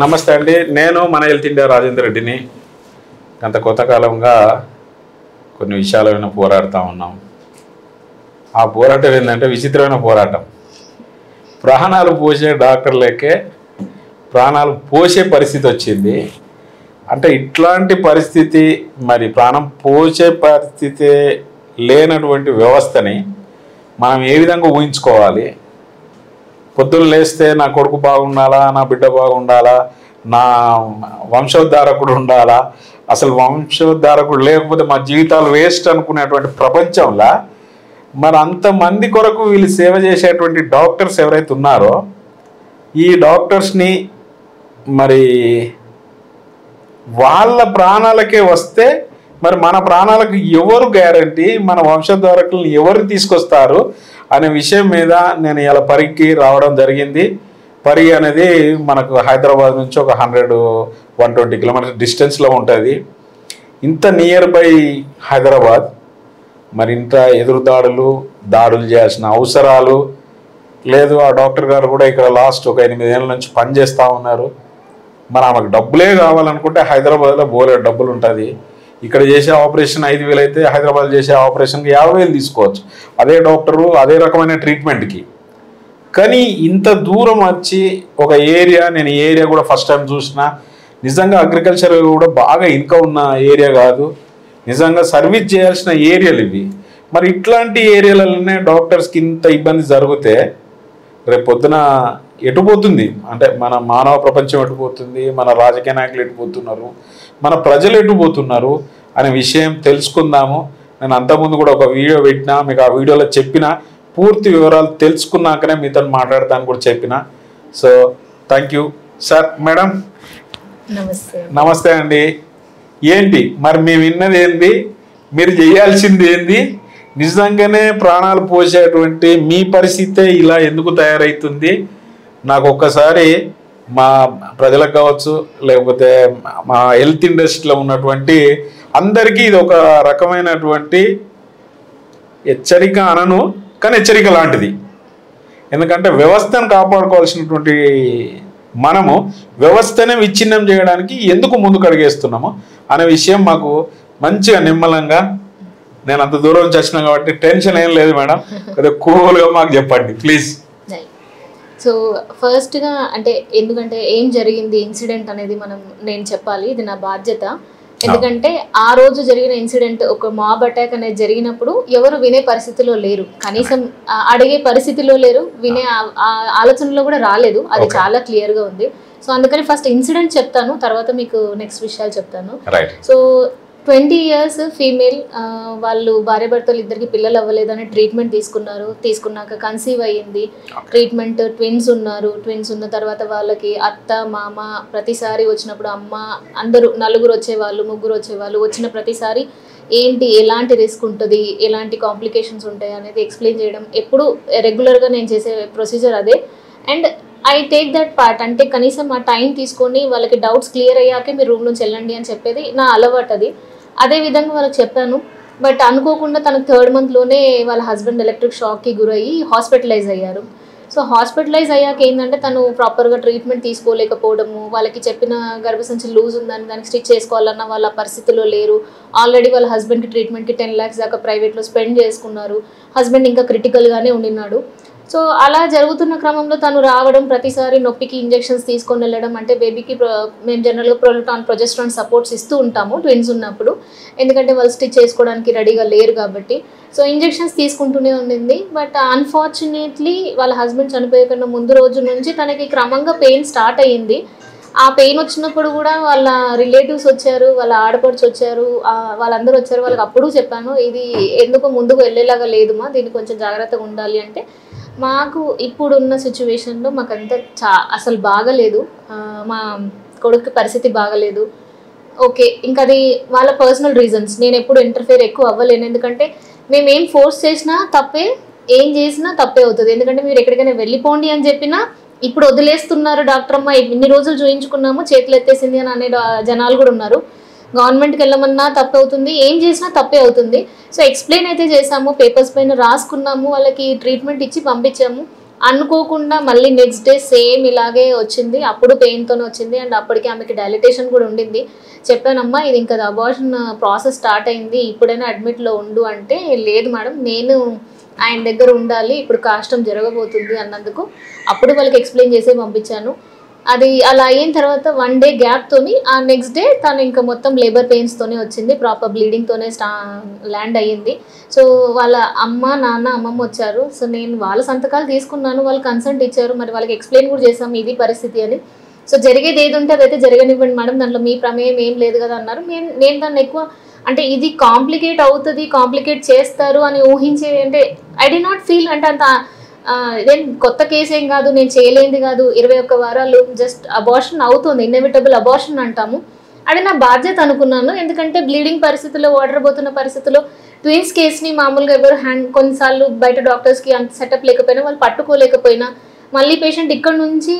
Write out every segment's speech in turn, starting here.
నమస్తే అండి. నేను మన హెల్త్ ఇండియా రాజేందర్ రెడ్డిని. గత కొంతకాలంగా కొన్ని విషయాలైన పోరాడుతూ ఉన్నాం. ఆ పోరాటం ఏంటంటే విచిత్రమైన పోరాటం. ప్రాణాలు పోసే డాక్టర్లకే ప్రాణాలు పోసే పరిస్థితి వచ్చింది. అంటే ఇట్లాంటి పరిస్థితి, మరి ప్రాణం పోసే పరిస్థితి లేనటువంటి వ్యవస్థని మనం ఏ విధంగా ఊహించుకోవాలి? పొద్దున్న లేస్తే నా కొడుకు బాగుండాలా, నా బిడ్డ బాగుండాలా, నా వంశోద్ధారకుడు ఉండాలా, అసలు వంశోద్ధారకుడు లేకపోతే మా జీవితాలు వేస్ట్ అనుకునేటువంటి ప్రపంచంలో మరి అంతమంది కొరకు వీళ్ళు సేవ చేసేటువంటి డాక్టర్స్ ఎవరైతే ఉన్నారో ఈ డాక్టర్స్ని మరి వాళ్ళ ప్రాణాలకే వస్తే మరి మన ప్రాణాలకు ఎవరు గ్యారంటీ, మన వంశోద్ధారకులను ఎవరు తీసుకొస్తారు అనే విషయం మీద నేను ఇలా పరికి రావడం జరిగింది. పరి అనేది మనకు హైదరాబాద్ నుంచి ఒక 120 కిలోమీటర్స్ డిస్టెన్స్లో ఉంటుంది. ఇంత నియర్ బై హైదరాబాద్, మరి ఇంత దాడులు చేయాల్సిన అవసరాలు లేదు. ఆ డాక్టర్ గారు కూడా ఇక్కడ లాస్ట్ ఒక 8 ఏళ్ళ నుంచి పనిచేస్తూ ఉన్నారు. మరి ఆమెకు డబ్బులే కావాలనుకుంటే హైదరాబాద్లో బోలెడు డబ్బులు ఉంటుంది. ఇక్కడ చేసే ఆపరేషన్ 5,000 అయితే హైదరాబాద్ చేసే ఆపరేషన్కి 50,000 తీసుకోవచ్చు, అదే డాక్టరు అదే రకమైన ట్రీట్మెంట్కి. కానీ ఇంత దూరం వచ్చి ఒక ఏరియా, నేను ఈ ఏరియా కూడా ఫస్ట్ టైం చూసిన, నిజంగా అగ్రికల్చర్ కూడా బాగా ఇన్కమ్ ఉన్న ఏరియా కాదు, నిజంగా సర్వీస్ చేయాల్సిన ఏరియాలు ఇవి. మరి ఇట్లాంటి ఏరియాలలోనే డాక్టర్స్కి ఇంత ఇబ్బంది జరిగితే రేపు పొద్దున ఎటుపోతుంది? అంటే మన మానవ ప్రపంచం ఎటుపోతుంది, మన రాజకీయ నాయకులు ఎటుపోతున్నారు, మన ప్రజలు ఎటుపోతున్నారు అనే విషయం తెలుసుకుందాము. నేను అంతకుముందు కూడా ఒక వీడియో పెట్టినా, మీకు ఆ వీడియోలో చెప్పిన పూర్తి వివరాలు తెలుసుకున్నాకనే మీతో మాట్లాడతాను కూడా చెప్పిన. So thank you sir. Madam నమస్తే అండి. ఏంటి మరి మేము విన్నది ఏంది, మీరు చేయాల్సింది ఏంది? నిజంగానే ప్రాణాలు పోసేటువంటి మీ పరిస్థితే ఇలా ఎందుకు తయారవుతుంది? నాకు ఒక్కసారి మా ప్రజలకు కావచ్చు, లేకపోతే మా హెల్త్ ఇండస్ట్రీలో ఉన్నటువంటి అందరికీ ఇది ఒక రకమైనటువంటి హెచ్చరిక అనను, కానీ హెచ్చరిక లాంటిది. ఎందుకంటే వ్యవస్థను కాపాడుకోవాల్సినటువంటి మనము వ్యవస్థనే విచ్ఛిన్నం చేయడానికి ఎందుకు ముందుకు అడిగేస్తున్నాము అనే విషయం మాకు మంచిగా నిమ్మలంగా, నేను అంత దూరం నుంచి వచ్చినా కాబట్టి టెన్షన్ ఏం లేదు మేడం, కొద్దిగా కూల్గా మాకు చెప్పండి ప్లీజ్. సో ఫస్ట్గా అంటే ఎందుకంటే ఏం జరిగింది ఇన్సిడెంట్ అనేది నేను చెప్పాలి, ఇది నా బాధ్యత. ఎందుకంటే ఆ రోజు జరిగిన ఇన్సిడెంట్, ఒక మాబ్ అటాక్ అనేది జరిగినప్పుడు ఎవరు వినే పరిస్థితిలో లేరు, కనీసం అడిగే పరిస్థితిలో లేరు, వినే ఆలోచనలో కూడా రాలేదు. అది చాలా క్లియర్గా ఉంది. సో అందుకని ఫస్ట్ ఇన్సిడెంట్ చెప్తాను, తర్వాత మీకు నెక్స్ట్ విషయాలు చెప్తాను. సో 20 years ఫీమేల్, వాళ్ళు భార్యాభర్తలు ఇద్దరికి పిల్లలు అవ్వలేదని ట్రీట్మెంట్ తీసుకున్నాక కన్సీవ్ అయ్యింది. ట్రీట్మెంట్ ట్విన్స్ ఉన్నారు. ట్విన్స్ ఉన్న తర్వాత వాళ్ళకి అత్త మామ ప్రతిసారి వచ్చినప్పుడు అమ్మ అందరూ నలుగురు వచ్చేవాళ్ళు, ముగ్గురు వచ్చేవాళ్ళు. వచ్చిన ప్రతిసారి ఏంటి, ఎలాంటి రిస్క్ ఉంటుంది, ఎలాంటి కాంప్లికేషన్స్ ఉంటాయి అనేది ఎక్స్ప్లెయిన్ చేయడం ఎప్పుడు రెగ్యులర్గా నేను చేసే ప్రొసీజర్ అదే. And I take that part, అంటే కనీసం ఆ టైం తీసుకొని వాళ్ళకి డౌట్స్ క్లియర్ అయ్యాకే మీరు రూమ్ నుంచి వెళ్ళండి అని చెప్పేది నా అలవాటు. అదే విధంగా వాళ్ళకి చెప్పాను. బట్ అనుకోకుండా తనకు 3rd monthలోనే వాళ్ళ హస్బెండ్ ఎలక్ట్రిక్ షాక్కి గురయ్యి హాస్పిటలైజ్ అయ్యారు. సో హాస్పిటలైజ్ అయ్యాక ఏంటంటే తను ప్రాపర్గా ట్రీట్మెంట్ తీసుకోలేకపోవడము, వాళ్ళకి చెప్పిన గర్భసంచి లూజ్ ఉందని దానికి స్టిచ్ చేసుకోవాలన్న వాళ్ళ పరిస్థితిలో లేరు. ఆల్రెడీ వాళ్ళ హస్బెండ్కి ట్రీట్మెంట్కి 10 lakhs దాకా ప్రైవేట్లో స్పెండ్ చేసుకున్నారు. హస్బెండ్ ఇంకా క్రిటికల్గానే ఉండినాడు. సో అలా జరుగుతున్న క్రమంలో తను రావడం, ప్రతిసారి నొప్పికి ఇంజెక్షన్స్ తీసుకొని వెళ్ళడం, అంటే బేబీకి మేము జనరల్గా ప్రొజెస్ట్రాన్ సపోర్ట్స్ ఇస్తూ ఉంటాము ట్విన్స్ ఉన్నప్పుడు, ఎందుకంటే వాళ్ళు స్టిచ్ చేసుకోవడానికి రెడీగా లేరు కాబట్టి. సో ఇంజెక్షన్స్ తీసుకుంటూనే ఉండింది. బట్ అన్ఫార్చునేట్లీ వాళ్ళ హస్బెండ్ చనిపోయే కన్నా ముందు రోజు నుంచి తనకి క్రమంగా పెయిన్ స్టార్ట్ అయ్యింది. ఆ పెయిన్ వచ్చినప్పుడు కూడా వాళ్ళ రిలేటివ్స్ వచ్చారు, వాళ్ళ ఆడపడుచు వచ్చారు, వాళ్ళందరూ వచ్చారు. వాళ్ళకి అప్పుడు చెప్పాను, ఇది ఎందుకు ముందుకు వెళ్ళేలాగా లేదుమా, దీన్ని కొంచెం జాగ్రత్తగా ఉండాలి అంటే, మాకు ఇప్పుడున్న సిచ్యువేషన్లో మాకంతా అసలు బాగలేదు, మా కొడుకు పరిస్థితి బాగలేదు. ఓకే, ఇంకా అది వాళ్ళ పర్సనల్ రీజన్స్, నేను ఎప్పుడు ఇంటర్ఫేర్ ఎక్కువ అవ్వలేను. ఎందుకంటే మేమేం ఫోర్స్ చేసినా తప్పే, ఏం చేసినా తప్పే అవుతుంది. ఎందుకంటే మీరు ఎక్కడికైనా వెళ్ళిపోండి అని చెప్పినా ఇప్పుడు వదిలేస్తున్నారు డాక్టర్ అమ్మ, ఇన్ని రోజులు చూయించుకున్నాము చేతులు ఎత్తేసింది అని అనే జనాలు కూడా ఉన్నారు. గవర్నమెంట్కి వెళ్ళమన్నా తప్పే అవుతుంది, ఏం చేసినా తప్పే అవుతుంది. సో ఎక్స్ప్లెయిన్ అయితే చేసాము, పేపర్స్ పైన రాసుకున్నాము, వాళ్ళకి ట్రీట్మెంట్ ఇచ్చి పంపించాము. అనుకోకుండా మళ్ళీ నెక్స్ట్ డే సేమ్ ఇలాగే వచ్చింది, అప్పుడు పెయిన్తోనే వచ్చింది. అండ్ అప్పటికి ఆమెకి డైలిటేషన్ కూడా ఉండింది. చెప్పానమ్మా ఇది ఇంకా అబార్షన్ ప్రాసెస్ స్టార్ట్ అయింది, ఇప్పుడైనా అడ్మిట్లో ఉండు అంటే, లేదు మేడం నేను ఆయన దగ్గర ఉండాలి, ఇప్పుడు కాష్టం జరగబోతుంది అన్నందుకు అప్పుడు వాళ్ళకి ఎక్స్ప్లెయిన్ చేసి పంపించాను. అది అలా అయిన తర్వాత 1 డే గ్యాప్తోని ఆ నెక్స్ట్ డే తను ఇంకా మొత్తం లేబర్ పెయిన్స్తోనే వచ్చింది, ప్రాపర్ బ్లీడింగ్తోనే ల్యాండ్ అయ్యింది. సో వాళ్ళ అమ్మ నాన్న అమ్మమ్మ వచ్చారు. సో నేను వాళ్ళ సంతకాలు తీసుకున్నాను, వాళ్ళు కన్సెంట్ ఇచ్చారు, మరి వాళ్ళకి ఎక్స్ప్లెయిన్ కూడా చేసాము ఇది పరిస్థితి అని. సో జరిగేది ఏది ఉంటే అదైతే జరగనివ్వండి మేడం, దాంట్లో మీ ప్రమేయం ఏం లేదు కదా అన్నారు. నేను దాన్ని ఎక్కువ అంటే ఇది కాంప్లికేట్ అవుతుంది, కాంప్లికేట్ చేస్తారు అని ఊహించే, అంటే ఐ డి నాట్ ఫీల్ అంటే అంత ఇదేం కొత్త కేసు ఏం కాదు, నేను చేయలేంది కాదు, 21 వారాలు జస్ట్ అబార్షన్ అవుతుంది, ఇన్ఎవిటబుల్ అబార్షన్ అంటాము, అది నా బాధ్యత అనుకున్నాను. ఎందుకంటే బ్లీడింగ్ పరిస్థితుల్లో, వాటర్ పోతున్న పరిస్థితుల్లో ట్విన్స్ కేసుని మామూలుగా ఎవరు కొన్నిసార్లు బయట డాక్టర్స్కి అంత సెటప్ లేకపోయినా, వాళ్ళు పట్టుకోలేకపోయినా, మళ్ళీ పేషెంట్ ఇక్కడ నుంచి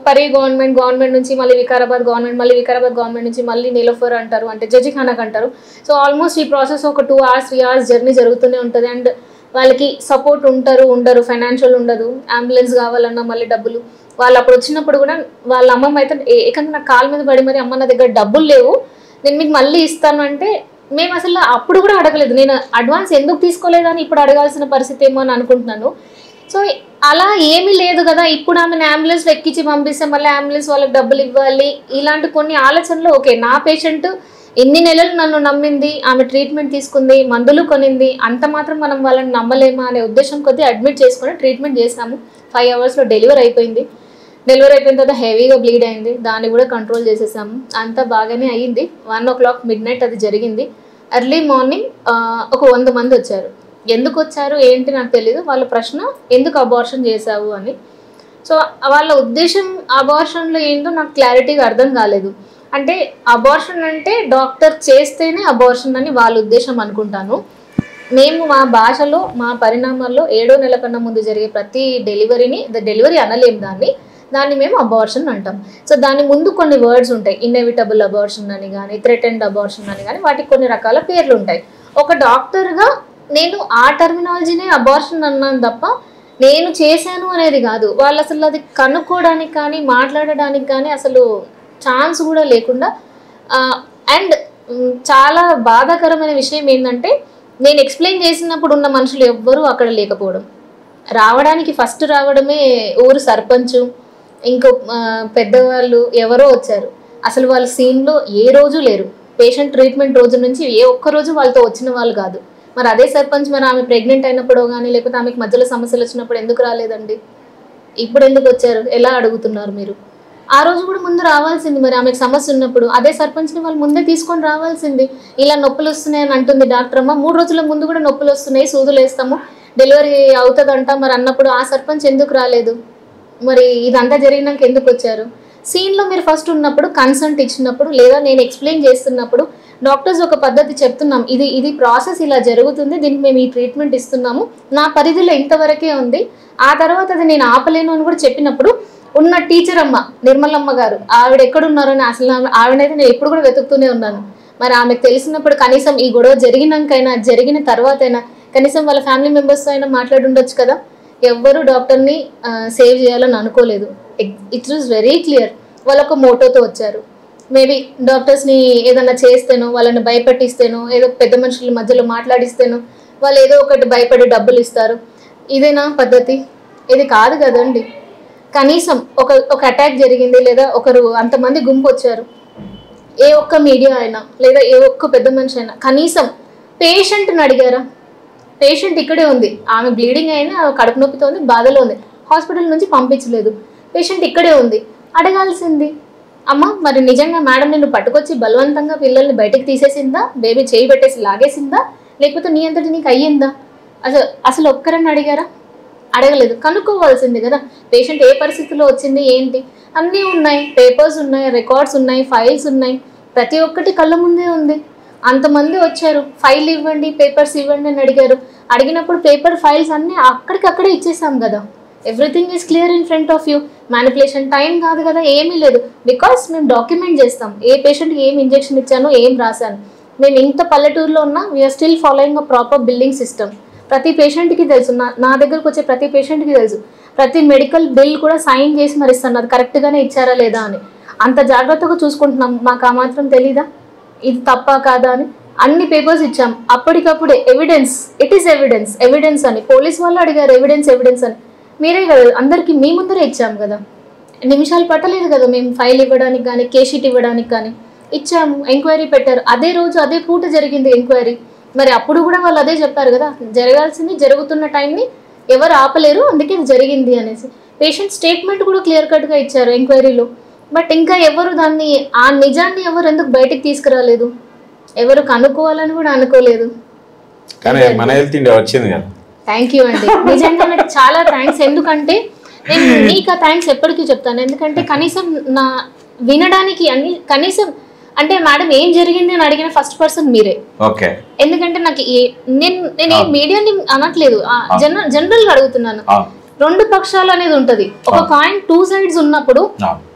పరి గవర్నమెంట్ నుంచి మళ్ళీ వికారాబాద్ గవర్నమెంట్ నుంచి మళ్ళీ నీలోఫర్ అంటారు, అంటే జడ్జిఖానాకి అంటారు. సో ఆల్మోస్ట్ ఈ ప్రాసెస్ ఒక 2 hours 3 hours జర్నీ జరుగుతూనే ఉంటుంది. అండ్ వాళ్ళకి సపోర్ట్ ఉండరు, ఫైనాన్షియల్ ఉండదు, అంబులెన్స్ కావాలన్నా మళ్ళీ డబ్బులు. వాళ్ళు అప్పుడు వచ్చినప్పుడు కూడా వాళ్ళ అమ్మమ్మ అయితే ఏకంగా నా కాళ్ళ మీద పడి మరి అమ్మ నా దగ్గర డబ్బులు లేవు, నేను మీకు మళ్ళీ ఇస్తాను అంటే, మేము అసలు అప్పుడు కూడా అడగలేదు, నేను అడ్వాన్స్ ఎందుకు తీసుకోలేదని ఇప్పుడు అడగాల్సిన పరిస్థితి ఏమో అని అనుకుంటున్నాను. సో అలా ఏమీ లేదు కదా, ఇప్పుడు ఆమెను అంబులెన్స్లో ఎక్కించి పంపిస్తే మళ్ళీ అంబులెన్స్ వాళ్ళకి డబ్బులు ఇవ్వాలి, ఇలాంటి కొన్ని ఆలోచనలు. ఓకే, నా పేషెంట్ ఎన్ని నెలలు నన్ను నమ్మింది, ఆమె ట్రీట్మెంట్ తీసుకుంది, మందులు కొనింది, అంత మాత్రం మనం వాళ్ళని నమ్మలేమా అనే ఉద్దేశం కొద్దీ అడ్మిట్ చేసుకొని ట్రీట్మెంట్ చేసాము. 5 hours డెలివరీ అయిపోయింది. డెలివరీ అయిపోయిన తర్వాత హెవీగా బ్లీడ్ అయింది, దాన్ని కూడా కంట్రోల్ చేసేసాము. అంతా బాగానే అయ్యింది. 1 o'clock midnight అది జరిగింది. ఎర్లీ మార్నింగ్ ఒక 100 మంది వచ్చారు. ఎందుకు వచ్చారు ఏంటి నాకు తెలియదు. వాళ్ళ ప్రశ్న ఎందుకు అబార్షన్ చేశావు అని. సో వాళ్ళ ఉద్దేశం అబార్షన్లో ఏంటో నాకు క్లారిటీగా అర్థం కాలేదు. అంటే అబార్షన్ అంటే డాక్టర్ చేస్తేనే అబార్షన్ అని వాళ్ళ ఉద్దేశం అనుకుంటాను. మేము మా భాషలో, మా పరిణామాల్లో 7వ నెల కన్నా ముందు జరిగే ప్రతి డెలివరీని డెలివరీ అనలేము, దాన్ని మేము అబార్షన్ అంటాం. సో దాని ముందు కొన్ని వర్డ్స్ ఉంటాయి, ఇన్ఎవిటబుల్ అబార్షన్ అని కానీ, థ్రెటెండ్ అబార్షన్ అని కానీ, వాటికి కొన్ని రకాల పేర్లు ఉంటాయి. ఒక డాక్టర్గా నేను ఆ టర్మినాలజీనే అబార్షన్ అన్నాను తప్ప నేను చేశాను అనేది కాదు. వాళ్ళు అసలు అది కనుక్కోవడానికి కానీ మాట్లాడడానికి కానీ అసలు ఛాన్స్ కూడా లేకుండా. అండ్ చాలా బాధాకరమైన విషయం ఏంటంటే, నేను ఎక్స్ప్లెయిన్ చేసినప్పుడు ఉన్న మనుషులు ఎవ్వరూ అక్కడ లేకపోవడం. రావడానికి ఫస్ట్ రావడమే ఊరు సర్పంచు, ఇంకో పెద్దవాళ్ళు ఎవరో వచ్చారు. అసలు వాళ్ళ సీన్లో ఏ రోజు లేరు. పేషెంట్ ట్రీట్మెంట్ రోజు నుంచి ఏ ఒక్కరోజు వాళ్ళతో వచ్చిన వాళ్ళు కాదు. మరి అదే సర్పంచ్ మరి ఆమె ప్రెగ్నెంట్ అయినప్పుడు కానీ, లేకపోతే ఆమెకు మధ్యలో సమస్యలు వచ్చినప్పుడు ఎందుకు రాలేదండి? ఇప్పుడు ఎందుకు వచ్చారు? ఎలా అడుగుతున్నారు మీరు? ఆ రోజు కూడా ముందు రావాల్సింది. మరి ఆమెకు సమస్య ఉన్నప్పుడు అదే సర్పంచ్ని వాళ్ళు ముందే తీసుకొని రావాల్సింది. ఇలా నొప్పులు వస్తున్నాయి అని అంటుంది డాక్టర్ అమ్మ, 3 రోజుల ముందు కూడా నొప్పులు వస్తున్నాయి, సూదులు వేస్తాము, డెలివరీ అవుతుందంట మరి అన్నప్పుడు ఆ సర్పంచ్ ఎందుకు రాలేదు? మరి ఇదంతా జరిగినాక ఎందుకు వచ్చారు? సీన్లో మీరు ఫస్ట్ ఉన్నప్పుడు, కన్సల్ట్ ఇచ్చినప్పుడు, లేదా నేను ఎక్స్ప్లెయిన్ చేస్తున్నప్పుడు డాక్టర్స్ ఒక పద్ధతి చెప్తున్నాం, ఇది ప్రాసెస్ ఇలా జరుగుతుంది, దీనికి మేము ఈ ట్రీట్మెంట్ ఇస్తున్నాము, నా పరిధిలో ఇంతవరకే ఉంది, ఆ తర్వాత అది నేను ఆపలేను అని కూడా చెప్పినప్పుడు ఉన్న టీచర్ అమ్మ నిర్మలమ్మ గారు ఆవిడ ఎక్కడున్నారని అసలు ఆవిడైతే నేను ఎప్పుడు కూడా వెతుకుతూనే ఉన్నాను. మరి ఆమెకు తెలిసినప్పుడు కనీసం ఈ గొడవ జరిగినాకైనా, జరిగిన తర్వాతైనా కనీసం వాళ్ళ ఫ్యామిలీ మెంబర్స్తో అయినా మాట్లాడి ఉండొచ్చు కదా. ఎవ్వరూ డాక్టర్ని సేవ్ చేయాలని అనుకోలేదు. It is very clear. వాళ్ళొక మోటోతో వచ్చారు. మేబీ డాక్టర్స్ని ఏదైనా చేస్తేనో, వాళ్ళని భయపెట్టిస్తేనో, ఏదో పెద్ద మనుషుల మధ్యలో మాట్లాడిస్తేనో వాళ్ళు ఏదో ఒకటి భయపడి డబ్బులు ఇస్తారు. ఇదేనా పద్ధతి? ఇది కాదు కదండి. కనీసం ఒక అటాక్ జరిగింది, లేదా ఒకరు అంతమంది గుంపు వచ్చారు, ఏ ఒక్క మీడియా అయినా లేదా ఏ ఒక్క పెద్ద మనిషి అయినా కనీసం పేషెంట్ని అడిగారా? పేషెంట్ ఇక్కడే ఉంది, ఆమె బ్లీడింగ్ అయినా, కడుపు నొప్పితో ఉంది, బాధలో ఉంది, హాస్పిటల్ నుంచి పంపించలేదు, పేషెంట్ ఇక్కడే ఉంది, అడగాల్సింది. అమ్మ మరి నిజంగా మేడం నిన్ను పట్టుకొచ్చి బలవంతంగా పిల్లల్ని బయటకు తీసేసిందా? బేబీ చేయి పెట్టేసి లాగేసిందా? లేకపోతే నీ అంతటి నీకు అయ్యిందా? అసలు ఒక్కరని అడిగారా? అడగలేదు. కనుక్కోవాల్సింది కదా పేషెంట్ ఏ పరిస్థితిలో వచ్చింది ఏంటి. అన్నీ ఉన్నాయి, పేపర్స్ ఉన్నాయి, రికార్డ్స్ ఉన్నాయి, ఫైల్స్ ఉన్నాయి, ప్రతి ఒక్కటి కళ్ళ ముందే ఉంది. అంతమంది వచ్చారు, ఫైల్ ఇవ్వండి, పేపర్స్ ఇవ్వండి అని అడిగారు. అడిగినప్పుడు పేపర్ ఫైల్స్ అన్నీ అక్కడికక్కడే ఇచ్చేసాం కదా. Everything is clear in front of you. Manipulation time కాదు కదా, ఏమీ లేదు. బికాస్ మేము డాక్యుమెంట్ చేస్తాం, ఏ పేషెంట్కి ఏం ఇంజెక్షన్ ఇచ్చానో, ఏం రాశాను. మేము ఇంత పల్లెటూరులో ఉన్నా we are still following a proper building system. ప్రతి పేషెంట్కి తెలుసు, నా దగ్గరకు వచ్చే ప్రతి పేషెంట్కి తెలుసు. ప్రతి మెడికల్ బిల్ కూడా సైన్ చేసి మరి ఇస్తాను, అది కరెక్ట్ గానే ఇచ్చారా లేదా అని. అంత జాగ్రత్తగా చూసుకుంటున్నాం, మాకు ఆ మాత్రం తెలీదా ఇది తప్ప కాదా అని. అన్ని పేపర్స్ ఇచ్చాం అప్పటికప్పుడే, evidence, it is evidence, evidence అని. పోలీస్ వాళ్ళు అడిగారు ఎవిడెన్స్ ఎవిడెన్స్ అని, మీరే కదా అందరికి మీ ముందరే ఇచ్చాం కదా, నిమిషాలు పట్టలేదు కదా మేము ఫైల్ ఇవ్వడానికి కానీ కేస్ షీట్ ఇవ్వడానికి కానీ. ఇచ్చాము, ఎంక్వైరీ పెట్టారు, అదే రోజు అదే పూట జరిగింది ఎంక్వైరీ. మరి అప్పుడు కూడా వాళ్ళు అదే చెప్పారు కదా, జరగాల్సింది జరుగుతున్న టైంని ఎవరు ఆపలేరు, అందుకే ఇది జరిగింది అనేసి. పేషెంట్ స్టేట్మెంట్ కూడా క్లియర్ కట్గా ఇచ్చారు ఎంక్వైరీలో. బట్ ఇంకా ఎవరు దాన్ని, ఆ నిజాన్ని ఎవరు ఎందుకు బయటికి తీసుకురాలేదు, ఎవరు కనుక్కోవాలని కూడా అనుకోలేదు. థ్యాంక్ యూ అండి, నిజంగా నాకు చాలా థ్యాంక్స్. ఎందుకంటే నేను నీకు ఆ థ్యాంక్స్ ఎప్పటికీ చెప్తాను. ఎందుకంటే కనీసం నా వినడానికి అన్ని, కనీసం అంటే మేడం ఏం జరిగింది అని అడిగిన ఫస్ట్ పర్సన్ మీరే. ఎందుకంటే నాకు నేను మీడియాని అనట్లేదు, జనరల్ గా అడుగుతున్నాను. రెండు పక్షాలు అనేది ఉంటది, ఒక కాయిన్ టూ సైడ్స్ ఉన్నప్పుడు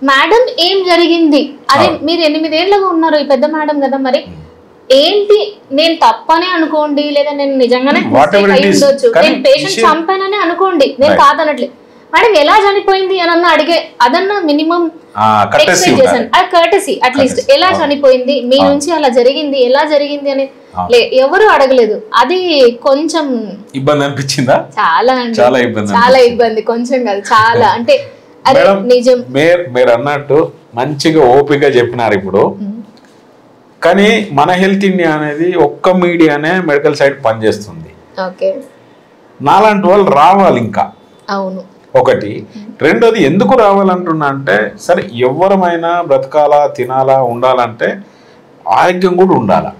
మేడం ఏం జరిగింది, అదే మీరు 8 ఏళ్ళగా ఉన్నారు, ఈ పెద్ద మేడం కదా, మరి ఏంటి, నేను తప్పనే అనుకోండి, లేదా నేను నిజంగానే అయి ఉండొచ్చు, నేను పేషెంట్ చంపానని అనుకోండి, నేను కాదనట్లేదు. మేడం ఎలా చనిపోయింది అని అడిగే అదన్నా మినిమం ఎక్స్పెక్ట్ చేశాను, అది కర్టసీ అట్లీస్ట్. ఎలా చనిపోయింది మీ నుంచి, అలా జరిగింది, ఎలా జరిగింది అని ఎవరు అడగలేదు. అది కొంచెం ఇబ్బంది అనిపించిందా? చాలా అండి, చాలా ఇబ్బంది, కొంచెం కాదు చాలా. అంటే అరే నిజం మీరు అన్నట్టు మంచిగా ఓపిక చెప్పినారు ఇప్పుడు. కానీ మన హెల్త్ ఇండియా అనేది ఒక్క మీడియానే మెడికల్ సైడ్ పనిచేస్తుంది. ఓకే, నాలాంటి వాళ్ళు రావాలి ఇంకా. అవును, ఒకటి. రెండోది ఎందుకు రావాలంటున్నా అంటే, సరే ఎవరమైనా బ్రతకాలా, తినాలా, ఉండాలంటే ఆరోగ్యం కూడా ఉండాలా.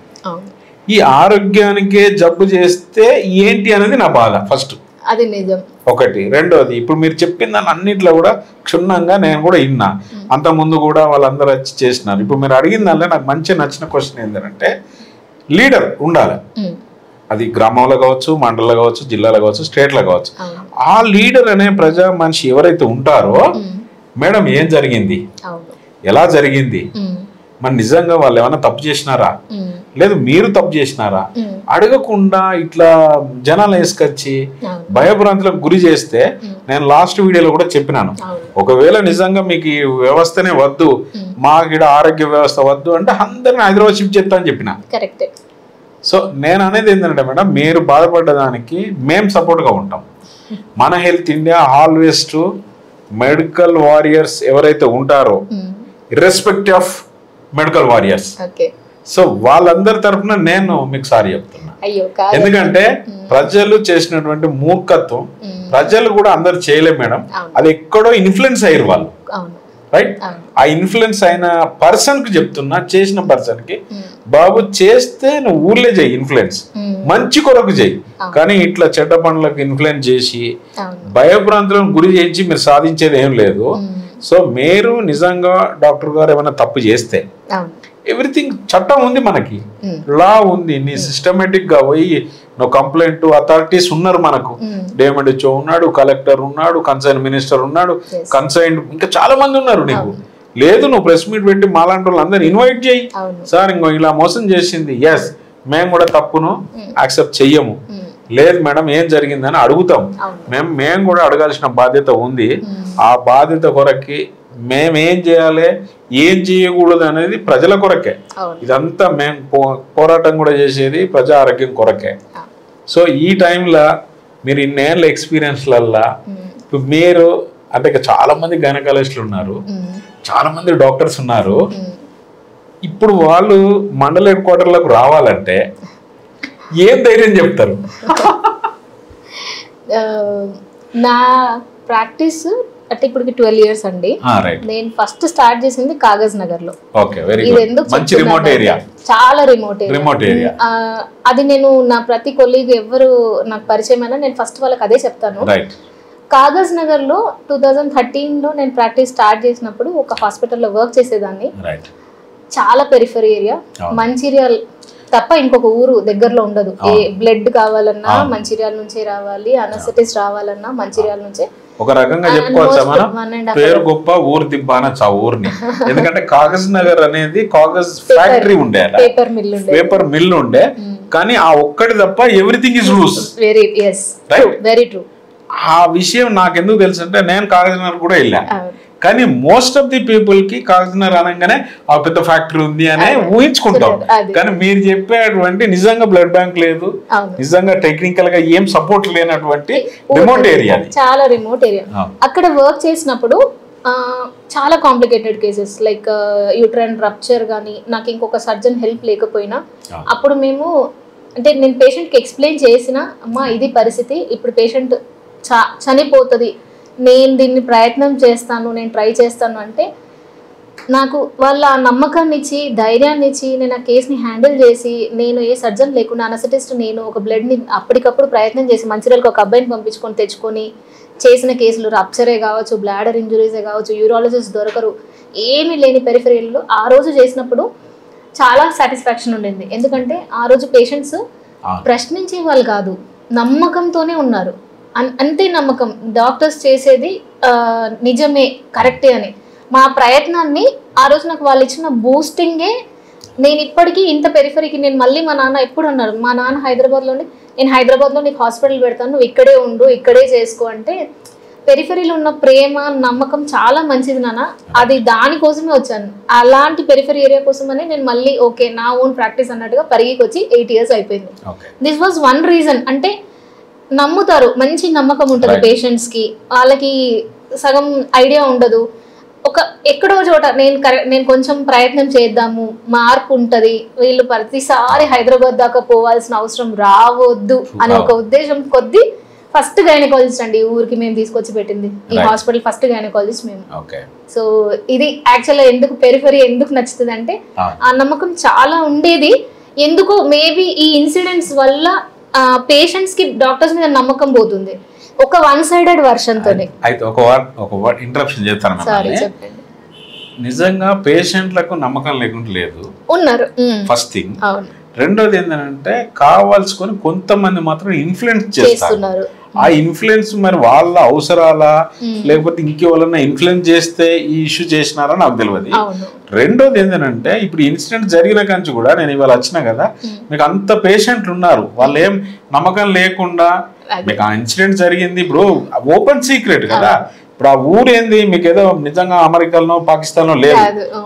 ఈ ఆరోగ్యానికే జబ్బు చేస్తే ఏంటి అనేది నా బాధ ఫస్ట్. అది నిజం. ఒకటి. రెండోది, ఇప్పుడు మీరు చెప్పిన దాన్ని అన్నింటిలో కూడా క్షుణ్ణంగా నేను కూడా విన్నా, అంత ముందు కూడా వాళ్ళందరూ వచ్చి చేసినారు. ఇప్పుడు మీరు అడిగిన దానిలో నాకు మంచి నచ్చిన క్వశ్చన్ ఏంటంటే, లీడర్ ఉండాలి. అది గ్రామంలో కావచ్చు, మండలంలో కావచ్చు, జిల్లాలో కావచ్చు, స్టేట్లో కావచ్చు. ఆ లీడర్ అనే ప్రజా మనిషి ఎవరైతే ఉంటారో, మేడం ఏం జరిగింది, ఎలా జరిగింది, మరి నిజంగా వాళ్ళు ఏమైనా తప్పు చేసినారా, లేదు మీరు తప్పు చేసినారా అడగకుండా ఇట్లా జనాలు వేసుకొచ్చి భయభ్రాంతులకు గురి చేస్తే, నేను లాస్ట్ వీడియోలో కూడా చెప్పినాను, ఒకవేళ నిజంగా మీకు ఈ వ్యవస్థనే వద్దు, మాకు ఇక్కడ ఆరోగ్య వ్యవస్థ వద్దు అంటే అందరిని హైదరాబాద్ షిఫ్ట్ చేస్తా అని చెప్పిన. సో నేను అనేది ఏంటంటే మేడం, మీరు బాధపడ్డదానికి మేము సపోర్ట్గా ఉంటాం. మన health India always to medical warriors ఎవరైతే ఉంటారో, irrespective of medical warriors, so వాళ్ళందరి తరఫున నేను మీకు సారీ చెప్తున్నా. ఎందుకంటే ప్రజలు చేసినటువంటి మూర్ఖత్వం ప్రజలు కూడా అందరు చేయలేం మేడం, అది ఎక్కడో ఇన్ఫ్లుయెన్స్ అయ్యారు వాళ్ళు, రైట్? ఆ ఇన్ఫ్లుయెన్స్ అయిన పర్సన్ కి చెప్తున్నా, చేసిన పర్సన్ కి, బాబు చేస్తే నువ్వు ఊర్లే చేయి, ఇన్ఫ్లుయెన్స్ మంచి కొరకు చేయి, కానీ ఇట్లా చెడ్డ పనులకు ఇన్ఫ్లుయెన్స్ చేసి భయభ్రాంతులను గురి చేయించి మీరు సాధించేది ఏం లేదు. సో మీరు నిజంగా డాక్టర్ గారు ఏమైనా తప్పు చేస్తే, ఎవ్రీథింగ్ చట్టం ఉంది, మనకి లా ఉంది, నీ సిస్టమేటిక్ గా పోయి నువ్వు కంప్లైంట్, అథారిటీస్ ఉన్నారు మనకు, డిఎంహెచ్ఓ ఉన్నాడు, కలెక్టర్ ఉన్నాడు, కన్సర్న్ మినిస్టర్ ఉన్నాడు, కన్సర్న్ ఇంకా చాలా మంది ఉన్నారు. నీకు లేదు, నువ్వు ప్రెస్ మీట్ పెట్టి మాలాంటి వాళ్ళు అందరు ఇన్వైట్ చేయి, సార్ ఇంకో ఇలా మోసం చేసింది, ఎస్ మేము కూడా తప్పును యాక్సెప్ట్ చెయ్యము, లేదు మేడం ఏం జరిగిందని అడుగుతాం. మేము కూడా అడగాల్సిన బాధ్యత ఉంది. ఆ బాధ్యత కొరకి మేమేం చేయాలి, ఏం చేయకూడదు అనేది ప్రజల కొరకే. ఇదంతా మేము పోరాటం కూడా చేసేది ప్రజా ఆరోగ్యం కొరకే. సో ఈ టైంలో మీరు ఇన్నేళ్ళ ఎక్స్పీరియన్స్లల్లా ఇప్పుడు మీరు అంటే చాలా మంది గైనకాలజిస్టులు ఉన్నారు, చాలా మంది డాక్టర్స్ ఉన్నారు. ఇప్పుడు వాళ్ళు మండల హెడ్ క్వార్టర్లకు రావాలంటే ఏం ధైర్యం చెప్తారు? నా ప్రాక్టీస్ అంటే ఇప్పటికి 12 years అండి. నేను ఫస్ట్ స్టార్ట్ చేసింది కాగజ్ నగర్ లో. ఇది ఎందుకు చాలా రిమోట్ ఏరియా. అది నేను నా ప్రతి కొలీగ్ ఎవరు నాకు పరిచయం అయినా నేను ఫస్ట్ వాళ్ళకి అదే చెప్తాను. కాగజ్ నగర్ లో 2013లో నేను ప్రాక్టీస్ స్టార్ట్ చేసినప్పుడు ఒక హాస్పిటల్లో వర్క్ చేసేదాన్ని. చాలా పెరిఫరీ ఏరియా, మంచిర్యాల్ తప్ప ఇంకొక ఊరు దగ్గరలో ఉండదు. ఏ బ్లడ్ కావాలన్నా మంచిర్యాల నుంచే రావాలి, అనస్థెటిస్ట్ రావాలన్నా మంచిర్యాల నుంచే. ఒక రకంగా చెప్పుకోవచ్చా మనం, పేరు గొప్ప ఊరు దిబ్బ అనొచ్చు ఆ ఊరిని. ఎందుకంటే కాగజ్ నగర్ అనేది కాగజ్ ఫ్యాక్టరీ ఉండే, పేపర్ మిల్ ఉండే, కానీ ఆ ఒక్కటి తప్ప everything is loose. Very true. ఆ విషయం నాకెందుకు తెలుసు అంటే నేను కాగజ్నగర్ కూడా వెళ్ళా, అవును కానీ మోస్ట్ ఆఫ్ ది పీపుల్ కి కాగజ్నగర్ అనగానే ఆ పెద్ద ఫ్యాక్టరీ ఉంది అని ఊహించుకుంటాం. అది. కానీ మీరు చెప్పేటువంటి నిజంగా బ్లడ్ బ్యాంక్ లేదు, అవును నిజంగా టెక్నికల్ గా ఏం సపోర్ట్ లేనటువంటి రిమోట్ ఏరియా, చాలా రిమోట్ ఏరియా. అక్కడ వర్క్ చేసినప్పుడు చాలా complicated cases like uterine rupture కానీ నాకు ఇంకొక సర్జన్ హెల్ప్ లేకపోయినా అప్పుడు మేము అంటే నేను పేషెంట్కి ఎక్స్ప్లెయిన్ చేసిన అమ్మా ఇది పరిస్థితి, ఇప్పుడు పేషెంట్ చనిపోతుంది, నేను దీన్ని ప్రయత్నం చేస్తాను, నేను ట్రై చేస్తాను అంటే నాకు వాళ్ళ నమ్మకాన్ని ఇచ్చి ధైర్యాన్ని ఇచ్చి నేను ఆ కేసుని హ్యాండిల్ చేసి నేను ఏ సర్జన్ లేకుండా అనస్థెటిస్ట్ నేను ఒక బ్లడ్ని అప్పటికప్పుడు ప్రయత్నం చేసి మంచిర్యాలకు ఒక అబ్బాయిని పంపించుకొని తెచ్చుకొని చేసిన కేసులు రప్చరే కావచ్చు, బ్లాడర్ ఇంజురీసే కావచ్చు, యూరాలజిస్ట్ దొరకరు, ఏమీ లేని పెరిఫెరీలో ఆ రోజు చేసినప్పుడు చాలా సాటిస్ఫాక్షన్ ఉండింది. ఎందుకంటే ఆ రోజు పేషెంట్స్ ప్రశ్నించే వాళ్ళు కాదు, నమ్మకంతోనే ఉన్నారు. అంతే నమ్మకం, డాక్టర్స్ చేసేది నిజమే కరెక్టే అని. మా ప్రయత్నాన్ని ఆ రోజు నాకు వాళ్ళు ఇచ్చిన బూస్టింగే నేను ఇప్పటికీ ఇంత పెరిఫరీకి నేను మళ్ళీ మా నాన్న ఎప్పుడు అన్నారు, మా నాన్న హైదరాబాద్లో ఉండి నేను హైదరాబాద్లో నీకు హాస్పిటల్ పెడతాను, నువ్వు ఇక్కడే ఉండు, ఇక్కడే చేసుకో అంటే పెరిఫరీలో ఉన్న ప్రేమ నమ్మకం చాలా మంచిది నాన్న, అది దానికోసమే వచ్చాను. అలాంటి పెరిఫరీ ఏరియా కోసమనే నేను మళ్ళీ ఓకే నా ఓన్ ప్రాక్టీస్ అన్నట్టుగా పరిగికి వచ్చి 8 years అయిపోయింది. This was one reason. అంటే నమ్ముతారు, మంచి నమ్మకం ఉంటుంది పేషెంట్స్కి, వాళ్ళకి సగం ఐడియా ఉండదు. ఒక ఎక్కడో చోట నేను కొంచెం ప్రయత్నం చేద్దాము, మార్పు ఉంటుంది, వీళ్ళు ప్రతిసారి హైదరాబాద్ దాకా పోవాల్సిన అవసరం రావద్దు అనే ఒక ఉద్దేశం కొద్దీ ఫస్ట్ గైనకాలజిస్ట్ అండి ఊరికి మేము తీసుకొచ్చి పెట్టింది ఈ హాస్పిటల్, ఫస్ట్ గైనకాలజిస్ట్ మేము. సో ఇది యాక్చువల్గా ఎందుకు పెరిఫరీ ఎందుకు నచ్చుతుంది అంటే ఆ నమ్మకం చాలా ఉండేది. ఎందుకో మేబీ ఈ ఇన్సిడెంట్స్ వల్ల పేషెంట్స్ కి డాక్టర్స్ మీద నమ్మకం పోతుంది ఒక వన్ సైడెడ్ వర్షన్ తోనే. అయితే ఒక ఇంటరప్షన్ చేస్తాను. సారీ చెప్పండి. నిజంగా పేషెంట్లకు నమ్మకం లేకుండా లేదు ఉన్నారు ఫస్ట్ థింగ్. అవును. రెండోది ఏంటంటే కావాల్సుకొని కొంతమంది మాత్రం ఇన్ఫ్లుయెన్స్ చేస్తున్నారు. ఆ ఇన్ఫ్లుయెన్స్ మరి వాళ్ళ అవసరాల లేకపోతే ఇంకెవరన్నా ఇన్ఫ్లుయెన్స్ చేస్తే ఈ ఇష్యూ చేసినారా నాకు తెలియదు. రెండోది ఏంటంటే ఇప్పుడు ఇన్సిడెంట్ జరిగిన కంచి కూడా నేను ఇవాళ వచ్చినా కదా, మీకు అంత పేషెంట్లు ఉన్నారు, వాళ్ళు ఏం నమ్మకం లేకుండా మీకు ఆ ఇన్సిడెంట్ జరిగింది. ఇప్పుడు ఓపెన్ సీక్రెట్ కదా, ఇప్పుడు ఆ ఊరు ఏంది మీకు ఏదో నిజంగా అమెరికాలో పాకిస్తాన్ లో లేదు,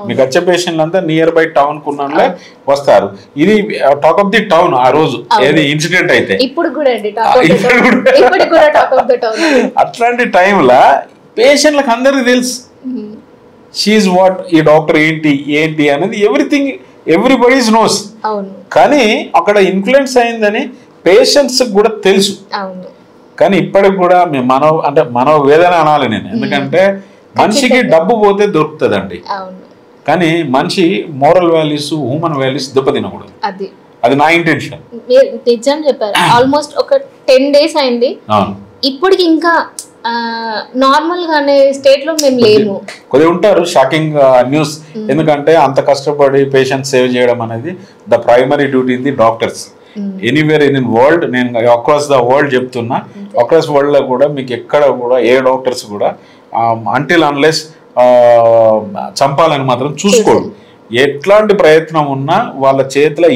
మీకు వచ్చే పేషెంట్లు అంతా నియర్ బై టౌన్ కున్నాళ్ళే వస్తారు. ఇది టాక్ ఆఫ్ ది టౌన్ ఆ రోజు ఏది ఇన్సిడెంట్ అయితే. అట్లాంటి టైంలో పేషెంట్లకు అందరికి తెలుసు షీఈ్ వాట్, ఈ డాక్టర్ ఏంటి అనేది ఎవ్రీథింగ్ ఎవ్రీబడీస్ నోస్. కానీ అక్కడ ఇన్ఫ్లుయెన్స్ అయిందని పేషెంట్స్ కూడా తెలుసు. కానీ ఇప్పటికి కూడా మనోవేదన అనాలి నేను, ఎందుకంటే మనిషికి డబ్బు పోతే దొరుకుతుందండి, కానీ మనిషి మోరల్ వాల్యూస్ హ్యూమన్ వాల్యూస్ దెబ్బతినకూడదు. అది నా ఇంటెన్షన్. నిజం చెప్పారు. ఆల్మోస్ట్ ఒక 10 days అయింది, ఇప్పటికి ఇంకా నార్మల్ గానే స్టేట్ లో మేము లేము. కొద్దిగా ఉంటారు షాకింగ్ న్యూస్, ఎందుకంటే అంత కష్టపడి పేషెంట్ సేవ్ చేయడం అనేది the primary duty in the doctors anywhere in world. నేను అక్రాస్ ద వరల్డ్ చెప్తున్నా, అక్రాస్ వరల్డ్ లో కూడా మీకు ఎక్కడ కూడా ఏ డాక్టర్స్ కూడా అంటిల్ అన్లెస్ చంపాలని మాత్రం చూసుకోడు. ఎట్లాంటి ప్రయత్నం ఉన్నా వాళ్ళ చేతిలో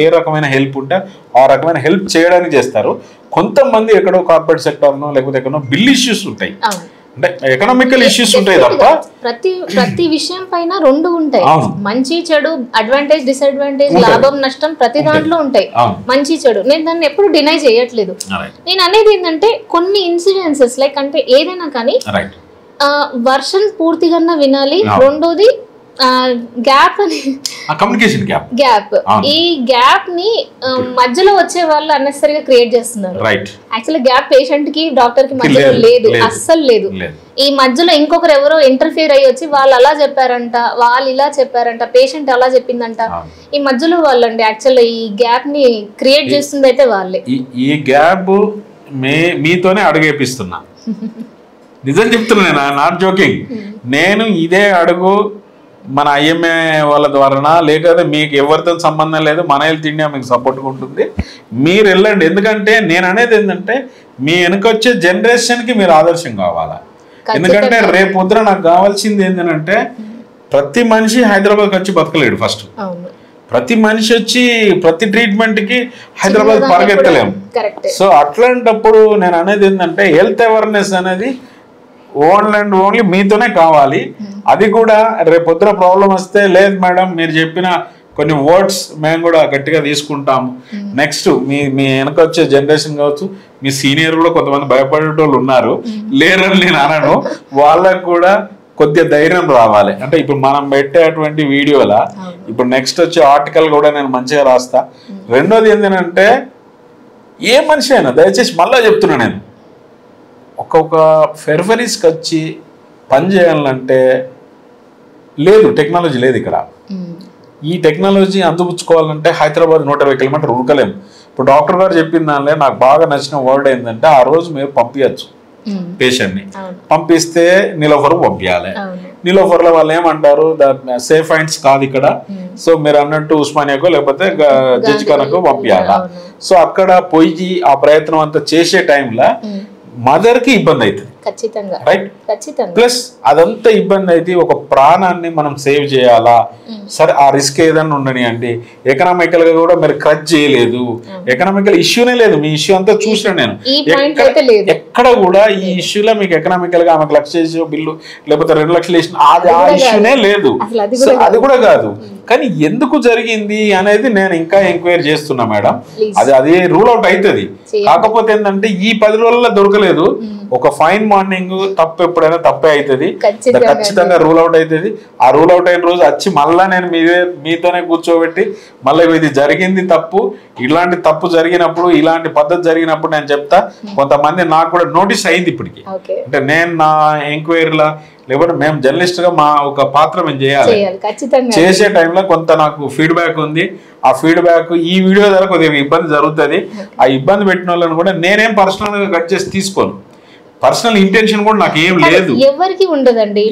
ఏ రకమైన హెల్ప్ ఉంటే ఆ రకమైన హెల్ప్ చేయడానికి చేస్తారు. కొంతమంది ఎక్కడో కార్పొరేట్ సెక్టార్లో లేకపోతే ఎక్కడో బిల్ ఇష్యూస్ ఉంటాయి, అంటే ఎకనామికల్ ఇష్యూస్ ఉంటాయి తప్ప ప్రతి విషయం పైన 2 ఉంటాయి, మంచి చెడు, అడ్వాంటేజ్ డిసడ్వాంటేజ్, లాభం నష్టం ప్రతి దాంట్లో ఉంటాయి, మంచి చెడు. నేను దాన్ని ఎప్పుడు డినై చేయట్లేదు. నేను అనేది ఏంటంటే కొన్ని ఇన్సిడెన్సెస్ లైక్ అంటే ఏదైనా కానీ వర్షన్ పూర్తిగా వినాలి. రెండోది గ్యాప్ అని కమ్యూనికేషన్ గ్యాప్, ఈ గ్యాప్ ని మధ్యలో వచ్చే వాళ్ళు అన్నెసరిగా క్రియేట్ చేస్తున్నారు. యాక్చువల్లీ గ్యాప్ పేషెంట్ కి డాక్టర్ కి మధ్యలో లేదు, అస్సలు లేదు. ఈ మధ్యలో ఇంకొకరు ఎవరో ఇంటర్ఫియర్ అయ్యి వచ్చి వాళ్ళు అలా చెప్పారంట, వాళ్ళు ఇలా చెప్పారంట, పేషెంట్ అలా చెప్పిందంట, ఈ మధ్యలో వాళ్ళండి యాక్చువల్లీ ఈ గ్యాప్ ని క్రియేట్ చేస్తుంది అయితే వాళ్ళే. ఈ గ్యాప్ మీతోనే అడుగేపిస్తున్నా, నిజం చెప్తున్నా, నాట్ జోకింగ్. నేను ఇదే అడుగు మన ఐఎంఏ వాళ్ళ ద్వారా లేకపోతే మీకు ఎవరితో సంబంధం లేదు, మన హెల్త్ ఇండియా మీకు సపోర్ట్గా ఉంటుంది, మీరు వెళ్ళండి. ఎందుకంటే నేను అనేది ఏంటంటే మీ వెనకొచ్చే జనరేషన్కి మీరు ఆదర్శం కావాలా. ఎందుకంటే రేపు పొద్దున నాకు కావాల్సింది ఏంటంటే ప్రతి మనిషి హైదరాబాద్కి వచ్చి బతకలేడు. ఫస్ట్ ప్రతి మనిషి వచ్చి ప్రతి ట్రీట్మెంట్ కి హైదరాబాద్ పరిగెత్తలేము. సో అట్లాంటప్పుడు నేను అనేది ఏంటంటే హెల్త్ అవేర్నెస్ అనేది ఓన్లీ అండ్ ఓన్లీ మీతోనే కావాలి. అది కూడా రేపు పొద్దున ప్రాబ్లం వస్తే లేదు మేడం మీరు చెప్పిన కొన్ని వర్డ్స్ మేము కూడా గట్టిగా తీసుకుంటాము. నెక్స్ట్ మీ వెనక వచ్చే జనరేషన్ కావచ్చు, మీ సీనియర్ కూడా కొంతమంది భయపడేటోళ్ళు ఉన్నారు, లేరని నేను అనను. వాళ్ళకు కూడా కొద్దిగా ధైర్యం రావాలి. అంటే ఇప్పుడు మనం పెట్టేటువంటి వీడియోల ఇప్పుడు నెక్స్ట్ వచ్చే ఆర్టికల్ కూడా నేను మంచిగా రాస్తా. రెండోది ఏంటంటే ఏ మనిషి అయినా దయచేసి మళ్ళీ చెప్తున్నా, నేను ఒక్కొక్క ఫెర్ఫరీస్కి వచ్చి పని చేయాలంటే లేదు, టెక్నాలజీ లేదు ఇక్కడ. ఈ టెక్నాలజీ అందిపుచ్చుకోవాలంటే హైదరాబాద్ 120 కిలోమీటర్లు ఉరకలేము. ఇప్పుడు డాక్టర్ గారు చెప్పిన దానిలో నాకు బాగా నచ్చిన వర్డ్ ఏంటంటే ఆ రోజు మీరు పంపించచ్చు పేషెంట్ని, పంపిస్తే నిలోఫర్ పంపించాలి. నిలోఫర్లో వాళ్ళు ఏమంటారు సేఫ్ హ్యాండ్స్ కాదు ఇక్కడ, సో మీరు అన్నట్టు ఉస్మానియాకో లేకపోతే జడ్జిఖానాకో పంపించాలా. సో అక్కడ పోయి ఆ ప్రయత్నం అంతా చేసే టైంలో మదర్ కి ఇబ్బంది అవుతుంది ఖచ్చితంగా, రైట్? ఖచ్చితంగా. ప్లస్ అదంతా ఇబ్బంది అయితే ఒక ప్రాణాన్ని మనం సేవ్ చేయాలా, సరే ఆ రిస్క్ ఏదన్నా ఉండని అండి. ఎకనామికల్ గా కూడా మీరు క్రచ్ చేయలేదు, ఎకనామికల్ ఇష్యూనే లేదు. మీ ఇష్యూ అంతా చూసిన నేను ఎక్కడ కూడా ఈ ఇష్యూలో మీకు ఎకనామికల్ గా ఆమెకు 1 లక్ష చేసే బిల్లు లేకపోతే 2 లక్షలు వేసిన ఆ ఇష్యూనే లేదు. అది కూడా కాదు. కానీ ఎందుకు జరిగింది అనేది నేను ఇంకా ఎంక్వైరీ చేస్తున్నా మేడం. అది రూల్ అవుట్ అవుతుంది. కాకపోతే ఏంటంటే ఈ 10 రోజుల్లో దొరకలేదు. ఒక ఫైన్ మార్నింగ్ తప్పు ఎప్పుడైనా తప్పే అవుతుంది, ఖచ్చితంగా రూల్ అవుట్ అవుతుంది. ఆ రూల్ అవుట్ అయిన రోజు వచ్చి మళ్ళా నేను మీతోనే కూర్చోబెట్టి మళ్ళీ ఇది జరిగింది తప్పు, ఇలాంటి తప్పు జరిగినప్పుడు ఇలాంటి పద్ధతి జరిగినప్పుడు నేను చెప్తా. కొంతమంది నాకు కూడా నోటీస్ అయింది ఇప్పటికి. అంటే నేను నా ఎంక్వైరీలా లేకపోతే మేము జర్నలిస్ట్ గా మా ఒక పాత్ర మేము చేయాలి. చేసే టైంలో కొంత నాకు ఫీడ్బ్యాక్ ఉంది. ఆ ఫీడ్బ్యాక్ ఈ వీడియో ద్వారా కొద్దిగా ఇబ్బంది జరుగుతుంది. ఆ ఇబ్బంది పెట్టిన వాళ్ళని కూడా నేనేం పర్సనల్ గా కట్ చేసి తీసుకోను. పర్సనల్ ఇంటెన్షన్ కూడా నాకు ఏం లేదు, ఎవరికి ఉండదండి.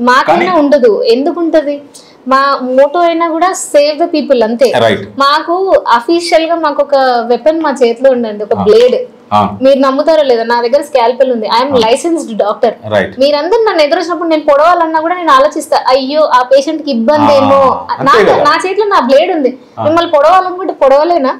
మాకైనా ఉండదు. ఎందుకు ఉంటది? మా మోటో అయినా కూడా సేవ్ ద పీపుల్ అంతే. మాకు అఫీషియల్ గా మాకు ఒక వెపన్ మా చేతిలో ఉండండి, ఒక బ్లేడ్. మీరు నమ్ముతారో లేదా, నా దగ్గర స్కాల్పెల్ ఉంది. I'm licensed doctor. మీరందరూ నన్ను ఎదురొచ్చినప్పుడు నేను పొడవాలన్నా కూడా నేను ఆలోచిస్తా, అయ్యో ఆ పేషెంట్ కి ఇబ్బంది ఏమో. నా చేతిలో నా బ్లేడ్ ఉంది. మిమ్మల్ని పొడవాలనుకుంటే పొడవలేనా?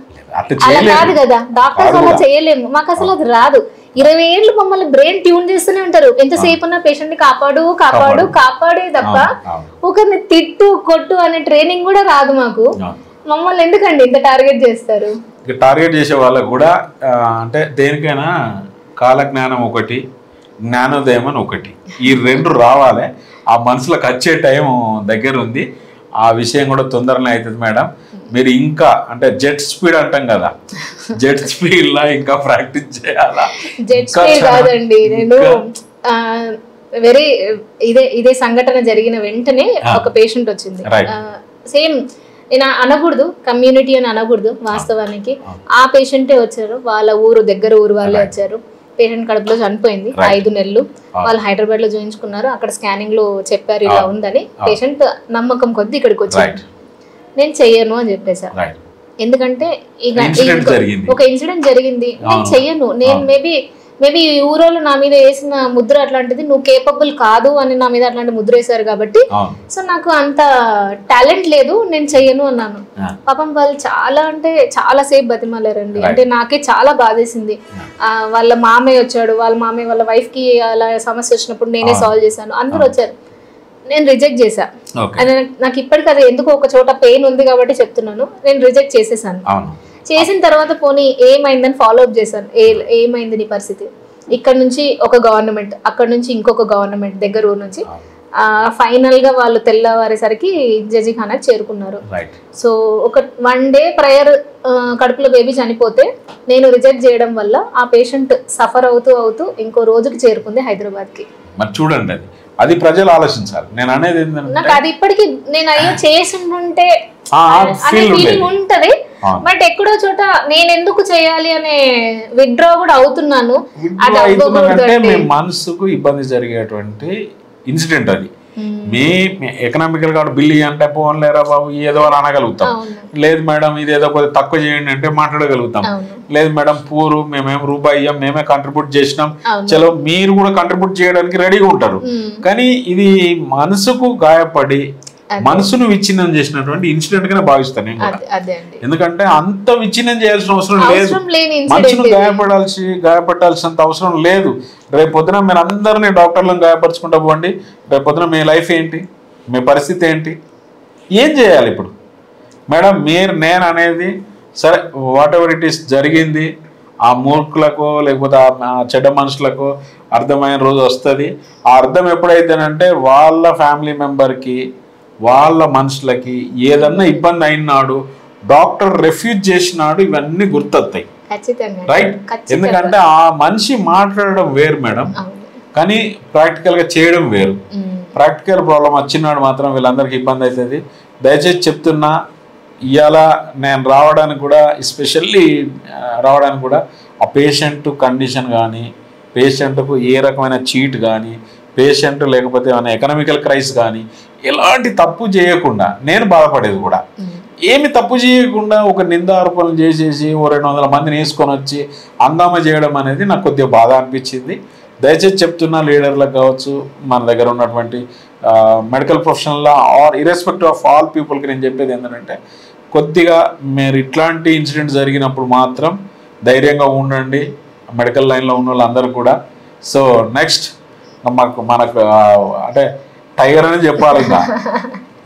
అలా కాదు కదా, డాక్టర్స్ అలా చేయలేము. మాకు అసలు అది రాదు. 20 ఏళ్ళు మమ్మల్ని బ్రెయిన్ ట్యూన్ చేస్తూనే ఉంటారు. ఎంతసేపు ఉన్న పేషెంట్ ని కాపాడు కాపాడు కాపాడే తప్ప ఒకరిని తిట్టు కొట్టు అనే ట్రైనింగ్ కూడా రాదు మాకు. మమ్మల్ని ఎందుకండి ఇంత టార్గెట్ చేస్తారు? టార్గెట్ చేసే వాళ్ళకు కూడా అంటే దేనికైనా కాలజ్ఞానం ఒకటి, జ్ఞానోదయం అని ఒకటి, ఈ 2 రావాలి. ఆ మనసులకు వచ్చే టైం దగ్గర ఉంది. ఆ విషయం కూడా తొందరనే అవుతుంది మేడం. మీరు ఇంకా అంటే జెట్ స్పీడ్ అంటాం కదా, జెట్ స్పీడ్ లా ఇంకా ప్రాక్టీస్ చేయాలా? జెట్ స్పీడ్ కాదండి. నేను వెరీ ఇదే సంఘటన జరిగిన వెంటనే ఒక పేషెంట్ వచ్చింది. సేమ్ నేను అనకూడదు, కమ్యూనిటీ అని అనకూడదు వాస్తవానికి. ఆ పేషెంటే వచ్చారు, వాళ్ళ దగ్గర ఊరు వాళ్ళే వచ్చారు. పేషెంట్ కడుపులో చనిపోయింది, 5 నెలలు. వాళ్ళు హైదరాబాద్ లో చూయించుకున్నారు. అక్కడ స్కానింగ్ లో చెప్పారు ఇలా ఉందని. పేషెంట్ నమ్మకం కొద్ది ఇక్కడికి వచ్చారు. నేను చెయ్యను అని చెప్పేసా. ఎందుకంటే ఒక ఇన్సిడెంట్ జరిగింది, నేను చెయ్యను. నేను మేబీ ఈ ఊరోళ్ళు నా మీద వేసిన ముద్ర అట్లాంటిది, నువ్వు కేపబుల్ కాదు అని నా మీద అట్లాంటి ముద్ర వేశారు కాబట్టి. సో నాకు అంత టాలెంట్ లేదు, నేను చెయ్యను అన్నాను. పాపం వాళ్ళు చాలా అంటే చాలా సేపు బతిమాలారండి. అంటే నాకే చాలా బాధేసింది. వాళ్ళ మామయ్య వచ్చాడు, వాళ్ళ మామయ్య వాళ్ళ వైఫ్ కి అలా సమస్య వచ్చినప్పుడు నేనే సాల్వ్ చేశాను. అందరూ వచ్చారు, నేను రిజెక్ట్ చేశా. నాకు ఇప్పటికి అది ఎందుకు ఒక చోట పెయిన్ ఉంది కాబట్టి చెప్తున్నాను. నేను రిజెక్ట్ చేసేసాను. చేసిన తర్వాత పోనీ ఏమైందని ఫాలో అప్ చేశాను. ఏమైంది నీ పరిస్థితి? ఇక్కడ నుంచి ఒక గవర్నమెంట్, అక్కడ నుంచి ఇంకొక గవర్నమెంట్, దగ్గర ఊరు నుంచి. ఫైనల్ గా వాళ్ళు తెల్లవారేసరికి జడ్జిఖానాకి చేరుకున్నారు. సో ఒక 1 డే ప్రయర్ కడుపులో బేబీ చనిపోతే నేను రిజెక్ట్ చేయడం వల్ల ఆ పేషెంట్ సఫర్ అవుతూ ఇంకో రోజుకి చేరుకుంది హైదరాబాద్ కి. చూడండి, అది ప్రజలు ఆలోచించాలి. నేను అనేది నాకు అది ఇప్పటికీ నేను అయ్యో చేసి ఉంటే ఫీలింగ్ ఉంటది. బట్ ఎక్కడో చోట నేను ఎందుకు చేయాలి అనే విత్డ్రా కూడా అవుతున్నాను. మీ మనసుకు ఇబ్బంది జరిగేటువంటి ఇన్సిడెంట్ అది. మీ ఎకనామికల్ గా బిల్లు అంటే పోన్లేరా బాబు ఏదో అని అనగలుగుతాం. లేదు మేడం ఇది ఏదో కొద్దిగా తక్కువ చేయండి అంటే మాట్లాడగలుగుతాం. లేదు మేడం పూరు మేమేం రూపాయి ఇయ్యాం, మేమే కంట్రిబ్యూట్ చేసినాం, చలో మీరు కూడా కంట్రిబ్యూట్ చేయడానికి రెడీగా ఉంటారు. కానీ ఇది మనసుకు గాయపడి మనసును విచ్ఛిన్నం చేసినటువంటి ఇన్సిడెంట్ గానే భావిస్తాను నేను కూడా. ఎందుకంటే అంత విచ్ఛిన్నం చేయాల్సిన అవసరం లేదు, మనసును గాయపడాల్సినంత అవసరం లేదు. రేపు పొద్దున మీరు అందరినీ డాక్టర్లను గాయపరచుకుంటా పోండి, రేపు పొద్దున మీ లైఫ్ ఏంటి, మీ పరిస్థితి ఏంటి, ఏం చేయాలి ఇప్పుడు? మేడం నేను అనేది సరే వాట్ ఎవర్ ఇట్ ఈస్ జరిగింది, ఆ మూర్ఖులకు లేకపోతే ఆ చెడ్డ మనుషులకు అర్థమైన రోజు వస్తుంది. ఆ అర్థం ఎప్పుడైతేనంటే వాళ్ళ ఫ్యామిలీ మెంబర్కి వాళ్ళ మనుషులకి ఏదన్నా ఇబ్బంది అయినాడు, డాక్టర్ రెఫ్యూజ్ చేసినాడు, ఇవన్నీ గుర్తొస్తాయి, రైట్? ఎందుకంటే ఆ మనిషి మాట్లాడడం వేరు మేడం, కానీ ప్రాక్టికల్గా చేయడం వేరు. ప్రాక్టికల్ ప్రాబ్లం వచ్చినాడు మాత్రం వీళ్ళందరికీ ఇబ్బంది అవుతుంది. దయచేసి చెప్తున్నా, ఇవాళ నేను రావడానికి కూడా ఎస్పెషల్లీ రావడానికి కూడా ఆ పేషెంట్ కండిషన్ కానీ, పేషెంట్కు ఏ రకమైన చీట్ కానీ, పేషెంట్ లేకపోతే ఏమైనా ఎకనామికల్ క్రైస్ కానీ ఎలాంటి తప్పు చేయకుండా నేను బాధపడేది కూడా. ఏమి తప్పు చేయకుండా ఒక నిందారోపణలు చేసేసి ఓ 200 మందిని వేసుకొని వచ్చి హంగామా చేయడం అనేది నాకు కొద్దిగా బాధ అనిపించింది. దయచేసి చెప్తున్నా, లీడర్లకు కావచ్చు, మన దగ్గర ఉన్నటువంటి మెడికల్ ప్రొఫెషనల్లో ఆర్ ఇర్రెస్పెక్టివ్ ఆఫ్ ఆల్ పీపుల్కి నేను చెప్పేది ఏంటంటే, కొద్దిగా మీరు ఇట్లాంటి ఇన్సిడెంట్ జరిగినప్పుడు మాత్రం ధైర్యంగా ఉండండి, మెడికల్ లైన్లో ఉన్న వాళ్ళందరూ కూడా. సో నెక్స్ట్ మనకు అంటే టైగర్ అని చెప్పాలి ఇంకా.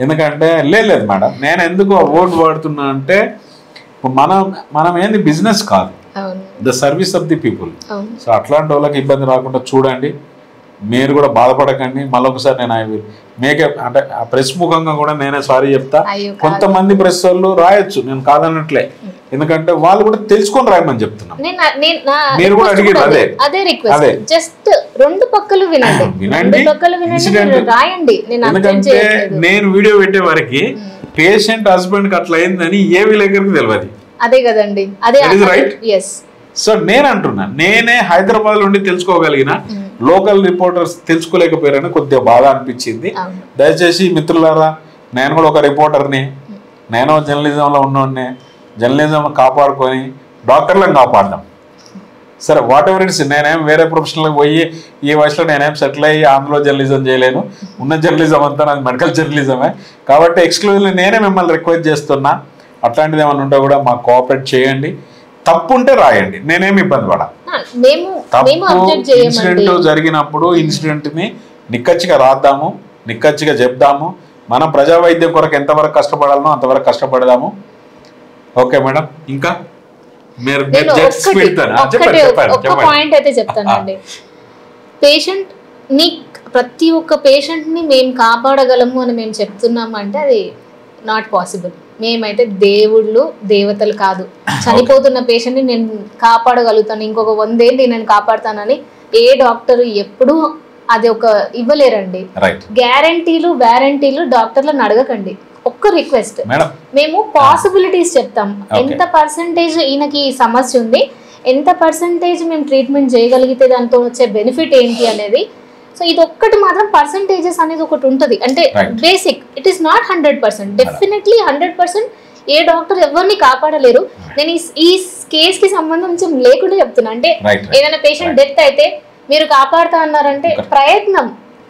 ఎందుకంటే లేదు మేడం, నేను ఎందుకు వర్డ్ వాడుతున్నా అంటే, మనం ఏంది బిజినెస్ కాదు, the service of the people. So అట్లాంటి వాళ్ళకి ఇబ్బంది రాకుండా చూడండి, మీరు కూడా బాధపడకండి. మళ్ళొకసారి నేను అంటే ఆ ప్రెస్ ముఖంగా కూడా నేనే సారీ చెప్తా. కొంతమంది ప్రెస్ వాళ్ళు రాయొచ్చు, నేను కాదన్నట్లే, ఎందుకంటే వాళ్ళు కూడా తెలుసుకొని రాయమని చెప్తున్నాం. మీరు కూడా అడిగారు అదే, జస్ట్ రెండు పక్కలు వినండి. ఎందుకంటే నేను వీడియో పెట్టే వారికి పేషెంట్ హస్బెండ్ కి అట్లా అయిందని ఏ విలేకరికి తెలియదు. అదే కదండి, అదే రైట్. సో నేను అంటున్నా, నేనే హైదరాబాద్ నుండి తెలుసుకోగలిగిన లోకల్ రిపోర్టర్స్ తెలుసుకోలేకపోయారని కొద్దిగా బాధ అనిపించింది. దయచేసి మిత్రులారా, నేను కూడా ఒక రిపోర్టర్ని, నేను జర్నలిజంలో ఉన్నోడిని, జర్నలిజం కాపాడుకొని డాక్టర్లను కాపాడదాం. సరే వాట్ ఎవర్ ఇట్స్, నేనేం వేరే ప్రొఫెషనల్కి పోయి ఈ వయసులో నేనేం సెటిల్ అయ్యి అందులో జర్నలిజం చేయలేను. ఉన్న జర్నలిజం అంతా నాది మెడికల్ జర్నలిజమే. కాబట్టి ఎక్స్క్లూజివ్లీ నేనే మిమ్మల్ని రిక్వెస్ట్ చేస్తున్నా, అట్లాంటిది ఏమైనా ఉంటే కూడా మాకు కోఆపరేట్ చేయండి. తప్పు ఉంటే రాయండి, నేనేమి ఇబ్బంది పడా. ఇన్సిడెంట్ జరిగినప్పుడు ఇన్సిడెంట్ని నిక్కచ్చిగా రాద్దాము, నిక్కచ్చిగా చెప్దాము. మనం ప్రజా వైద్యం కొరకు ఎంతవరకు కష్టపడాలనో అంతవరకు కష్టపడదాము. ఓకే మేడం, ఇంకా పాయింట్ అయితే చెప్తానండి. పేషెంట్ ని ప్రతి ఒక్క పేషెంట్ ని మేము కాపాడగలము అని మేము చెప్తున్నాము అంటే అది నాట్ పాసిబుల్. మేమైతే దేవుళ్ళు దేవతలు కాదు. చనిపోతున్న పేషెంట్ని నేను కాపాడగలుగుతాను, ఇంకొక 100 ఏళ్ళు నేను కాపాడుతానని ఏ డాక్టర్ ఎప్పుడూ అది ఒక ఇవ్వలేరండి. గ్యారంటీలు వ్యారంటీలు డాక్టర్లను అడగకండి. ఒక్క రిక్వెస్ట్, మేము పాసిబిలిటీస్ చెప్తాం. ఎంత పర్సంటేజ్ ఈయనకి సమస్య ఉంది, ఎంత పర్సంటేజ్ మేము ట్రీట్మెంట్ చేయగలిగితే దాంతో వచ్చే బెనిఫిట్ ఏంటి అనేది. సో ఇది ఒక్కటి మాత్రం పర్సంటేజెస్ అనేది ఒకటి ఉంటుంది. అంటే basic, it is not 100%. Definitely 100% A doctor ఎవరిని కాపాడలేరు. నేను ఈ కేస్ కి సంబంధించి లేకుండా చెప్తున్నా. అంటే ఏదైనా పేషెంట్ డెత్ అయితే మీరు కాపాడుతా అన్నారంటే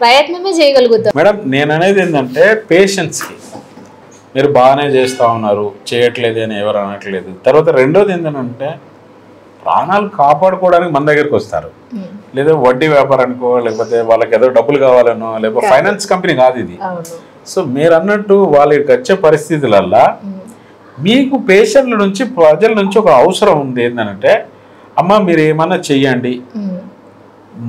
ప్రయత్నమే చేయగలుగుతారు. మేడం నేను అనేది ఏంటంటే, పేషెంట్స్కి మీరు బాగానే చేస్తూ ఉన్నారు, చేయట్లేదు అని ఎవరు అనట్లేదు. తర్వాత రెండోది ఏంటంటే, ప్రాణాలు కాపాడుకోవడానికి మన దగ్గరికి వస్తారు, లేదా వడ్డీ వ్యాపారానికో, లేకపోతే వాళ్ళకి ఏదో డబ్బులు కావాలనో, లేకపోతే ఫైనాన్స్ కంపెనీ కాదు ఇది. సో మీరు అన్నట్టు వాళ్ళకి వచ్చే పరిస్థితులల్లా మీకు పేషెంట్ల నుంచి, ప్రజల నుంచి ఒక అవసరం ఉంది ఏంటంటే, అమ్మ మీరు ఏమన్నా చెయ్యండి,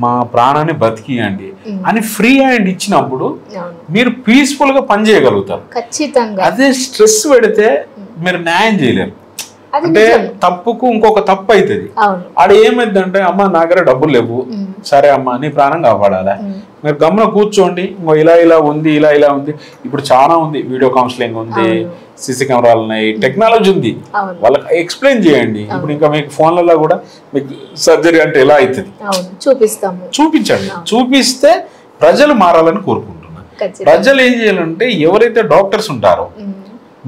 మా ప్రాణాన్ని బతికియండి అని ఫ్రీ హ్యాండ్ ఇచ్చినప్పుడు మీరు పీస్ఫుల్ గా పని చేయగలుగుతారు. అదే స్ట్రెస్ పెడితే మీరు న్యాయం చేయలేరు. అంటే తప్పుకు ఇంకొక తప్పు అవుతుంది. ఆడ ఏమైందంటే, అమ్మ నా దగ్గర డబ్బులు లేవు, సరే అమ్మ నీ ప్రాణం కాపాడాలా, మీరు గమ్మున కూర్చోండి, ఇంకో ఇలా ఉంది, ఇలా ఉంది. ఇప్పుడు చాలా ఉంది, వీడియో కౌన్సిలింగ్ ఉంది, సీసీ కెమెరాలు ఉన్నాయి, టెక్నాలజీ ఉంది, వాళ్ళకి ఎక్స్ప్లెయిన్ చేయండి. ఇప్పుడు ఇంకా మీకు ఫోన్లలో కూడా మీకు సర్జరీ అంటే ఎలా అవుతుంది చూపించండి. చూపిస్తే ప్రజలు మారాలని కోరుకుంటున్నాను. ప్రజలు ఏం చేయాలంటే, ఎవరైతే డాక్టర్స్ ఉంటారో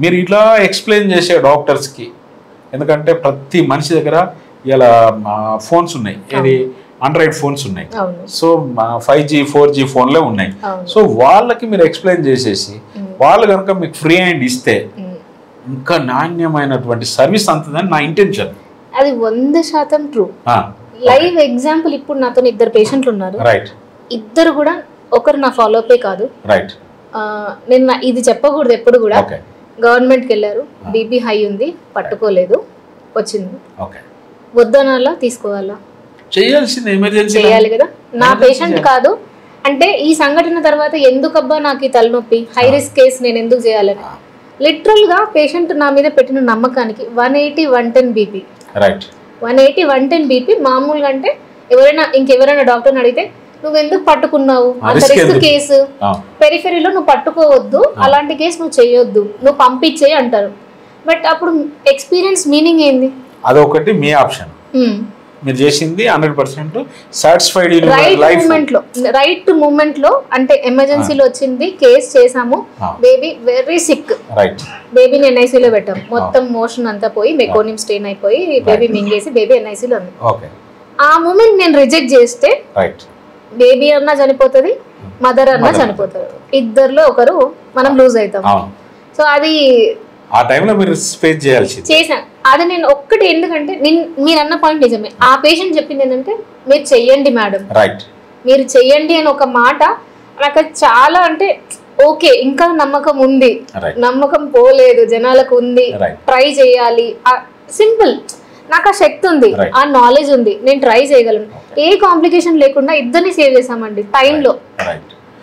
మీరు ఇట్లా ఎక్స్ప్లెయిన్ చేసే డాక్టర్స్కి, ఎందుకంటే ప్రతి మనిషి దగ్గర ఇలా ఫోన్స్ ఉన్నాయి, ఇది ఆండ్రాయిడ్ ఫోన్స్ ఉన్నాయి. సో 5G 4G ఫోన్లే ఉన్నాయి. సో వాళ్ళకి మీరు ఎక్స్ప్లెయిన్ చేసేసి వాళ్ళు కనుక మీకు ఫ్రీ హ్యాండ్ ఇస్తే ఇంకా నాణ్యమైనటువంటి సర్వీస్ అంతదని నా ఇంటెన్షన్. అది 100% ట్రూ. లైవ్ ఎగ్జాంపుల్, ఇప్పుడు నాతో 2 పేషెంట్లు ఉన్నారు. రైట్. ఇద్దరు కూడా, ఒకరు నా ఫాలోఅపే కాదు. రైట్. నేను ఇది చెప్పకూడదు ఎప్పుడు కూడా. గవర్నమెంట్కి వెళ్ళారు, బీపీ హై ఉంది, పట్టుకోలేదు, వచ్చింది. వద్దనాలా తీసుకోవాలా? చేయాల్సింది ఎమర్జెన్సీ చేయాలి కదా. నా పేషెంట్ కాదు అంటే ఈ సంఘటన తర్వాత ఎందుకబ్బా నాకు ఈ తలనొప్పి, హై రిస్క్ కేసు, నేను ఎందుకు చేయాలని లిటరల్ గా పేషెంట్ నా మీద పెట్టిన నమ్మకానికి 180-110 బీపీ. రైట్. 180-110 బీపీ మామూలుగా అంటే ఇంకెవరైనా డాక్టర్ని అడిగితే నువ్వు ఎందుకు పట్టుకున్నావు, అంత రిస్క్ కేసు, పెరిఫెరీలో నువ్వు పట్టుకోవద్దు, అలాంటి కేసు నువ్వు చేయొద్దు, నువ్వు పంపించేయి అంటారు. బట్ అప్పుడు ఎక్స్పీరియన్స్ మీనింగ్ ఏంది? అదొకటి మీ ఆప్షన్. మీరు చేసింది 100% సాటిస్ఫైడ్. రైట్ మూమెంట్ లో అంటే ఎమర్జెన్సీలో వచ్చింది, కేసు చేసాము, బేబీ వెరీ సిక్, బేబీని ఎన్ఐసీలో పెట్టాం, మొత్తం మోషన్ అంతా పోయి మెకోనియం స్టెయిన్ అయిపోయి బేబీ మింగేసి బేబీ ఎన్ఐసీలో ఉంది. ఆ మూమెంట్ నేను రిజెక్ట్ చేస్తే బేబీ అన్నా చనిపోతుంది, మదర్ అన్నా చనిపోతారు, ఇద్దరిలో ఒకరు మనం లూజ్ అవుతాం. సో అది ఆ టైంలో మీరు స్పేస్ చేయాల్సింది. చేశాను అది నేను ఒక్కటి. ఎందుకంటే మీరు అన్న పాయింట్ నిజమే. ఆ పేషెంట్ చెప్పింది ఏంటంటే మీరు చెయ్యండి మేడం, మీరు చెయ్యండి అని ఒక మాట నాకు చాలా అంటే ఓకే, ఇంకా నమ్మకం ఉంది, నమ్మకం పోలేదు, జనాలకు ఉంది, ట్రై చేయాలి, సింపుల్. నాకు ఆ శక్తి ఉంది, ఆ నాలెడ్జ్ ఉంది, నేను ట్రై చేయగలను. ఏ కాంప్లికేషన్ లేకుండా ఇద్దరిని సేవ్ చేసామండి టైంలో.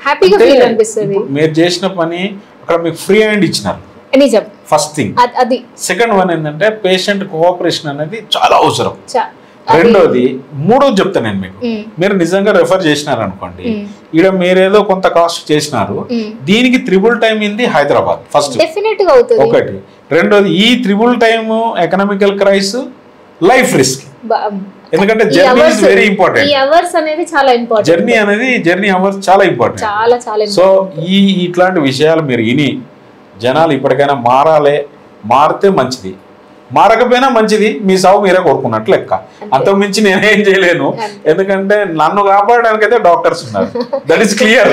హ్యాపీగా ఫీల్ అనిపిస్తుంది. మీరు చేసిన పని అక్కడ మీకు ఫ్రీ హ్యాండ్ ఇచ్చినారు, నిజం. ఫస్ట్ థింగ్ అది. సెకండ్ వన్ ఏంటంటే పేషెంట్ కోఆపరేషన్ అనేది చాలా అవసరం. రెండోది, మూడోది చెప్తాను నేను మీకు. మీరు నిజంగా రెఫర్ చేసినారు అనుకోండి, ఇక్కడ మీరేదో కొంత కాస్ట్ చేసినారు, దీనికి త్రిబుల్ టైం ఇంది హైదరాబాద్ ఫస్ట్ ఒకటి. రెండోది, ఈ triple time economical price, life risk. ఎందుకంటే journey is very important. Journey hours చాలా ఇంపార్టెంట్. సో ఇట్లాంటి విషయాలు మీరు విని జనాలు ఇప్పటికైనా మారాలి. మారితే మంచిది, మారకపోయినా మంచిది, మీ సాగు మీరే కోరుకున్నట్లు లెక్క. అంతకుమించి నేనేం చేయలేను, ఎందుకంటే నన్ను కాపాడడానికైతే డాక్టర్స్ ఉన్నారు. That is clear,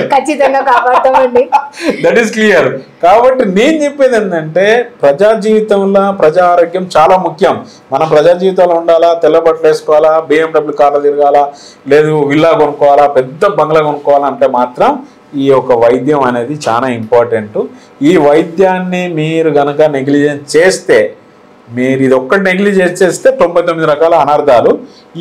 that is clear. కాబట్టి నేను చెప్పేది ఏంటంటే ప్రజా జీవితంలో ప్రజా ఆరోగ్యం చాలా ముఖ్యం. మనం ప్రజా జీవితంలో ఉండాలా, తెల్ల బట్టలు వేసుకోవాలా, BMW కార్లు తిరగాలా, లేదు విల్లా కొనుక్కోవాలా, పెద్ద బంగ్లా కొనుక్కోవాలా అంటే మాత్రం ఈ యొక్క వైద్యం అనేది చాలా ఇంపార్టెంట్. ఈ వైద్యాన్ని మీరు కనుక నెగ్లిజెన్స్ చేస్తే, మీరు ఇది ఒక్కటి నెగ్లిజెన్స్ చేస్తే 99 రకాల అనర్థాలు,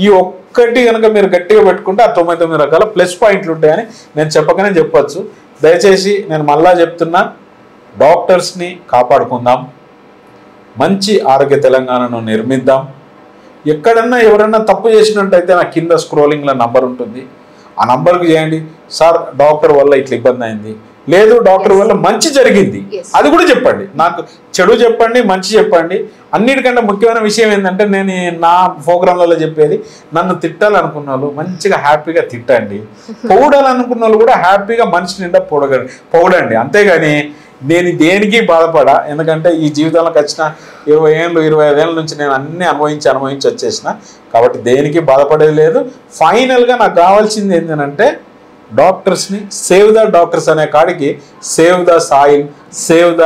ఈ ఒక్కటి కనుక మీరు గట్టిగా పెట్టుకుంటే ఆ 99 రకాల ప్లస్ పాయింట్లు ఉంటాయని నేను చెప్పకనే చెప్పచ్చు. దయచేసి నేను మళ్ళా చెప్తున్నా, డాక్టర్స్ని కాపాడుకుందాం, మంచి ఆరోగ్య తెలంగాణను నిర్మిద్దాం. ఎక్కడన్నా ఎవరన్నా తప్పు చేసినట్టయితే నా కింద స్క్రోలింగ్లో నంబర్ ఉంటుంది, ఆ నంబర్కి చేయండి. సార్ డాక్టర్ వల్ల ఇట్లా ఇబ్బంది అయింది, లేదు డాక్టర్ వల్ల మంచి జరిగింది, అది కూడా చెప్పండి. నాకు చెడు చెప్పండి, మంచి చెప్పండి. అన్నిటికంటే ముఖ్యమైన విషయం ఏంటంటే, నేను నా ప్రోగ్రాంలలో చెప్పేది, నన్ను తిట్టాలనుకున్న వాళ్ళు మంచిగా హ్యాపీగా తిట్టండి, పొగడాలనుకున్న వాళ్ళు కూడా హ్యాపీగా మనిషి నిండా పొగడండి. అంతేగాని నేను దేనికి బాధపడా. ఎందుకంటే ఈ జీవితంలోకి వచ్చిన 20 ఏళ్ళు 25 ఏళ్ళ నుంచి నేను అన్నీ అనుభవించి వచ్చేసిన కాబట్టి దేనికి బాధపడేది లేదు. ఫైనల్గా నాకు కావాల్సింది ఏంటంటే డాక్టర్స్ని సేవ్ ద డాక్టర్స్ అనే కాడికి save the soil, save the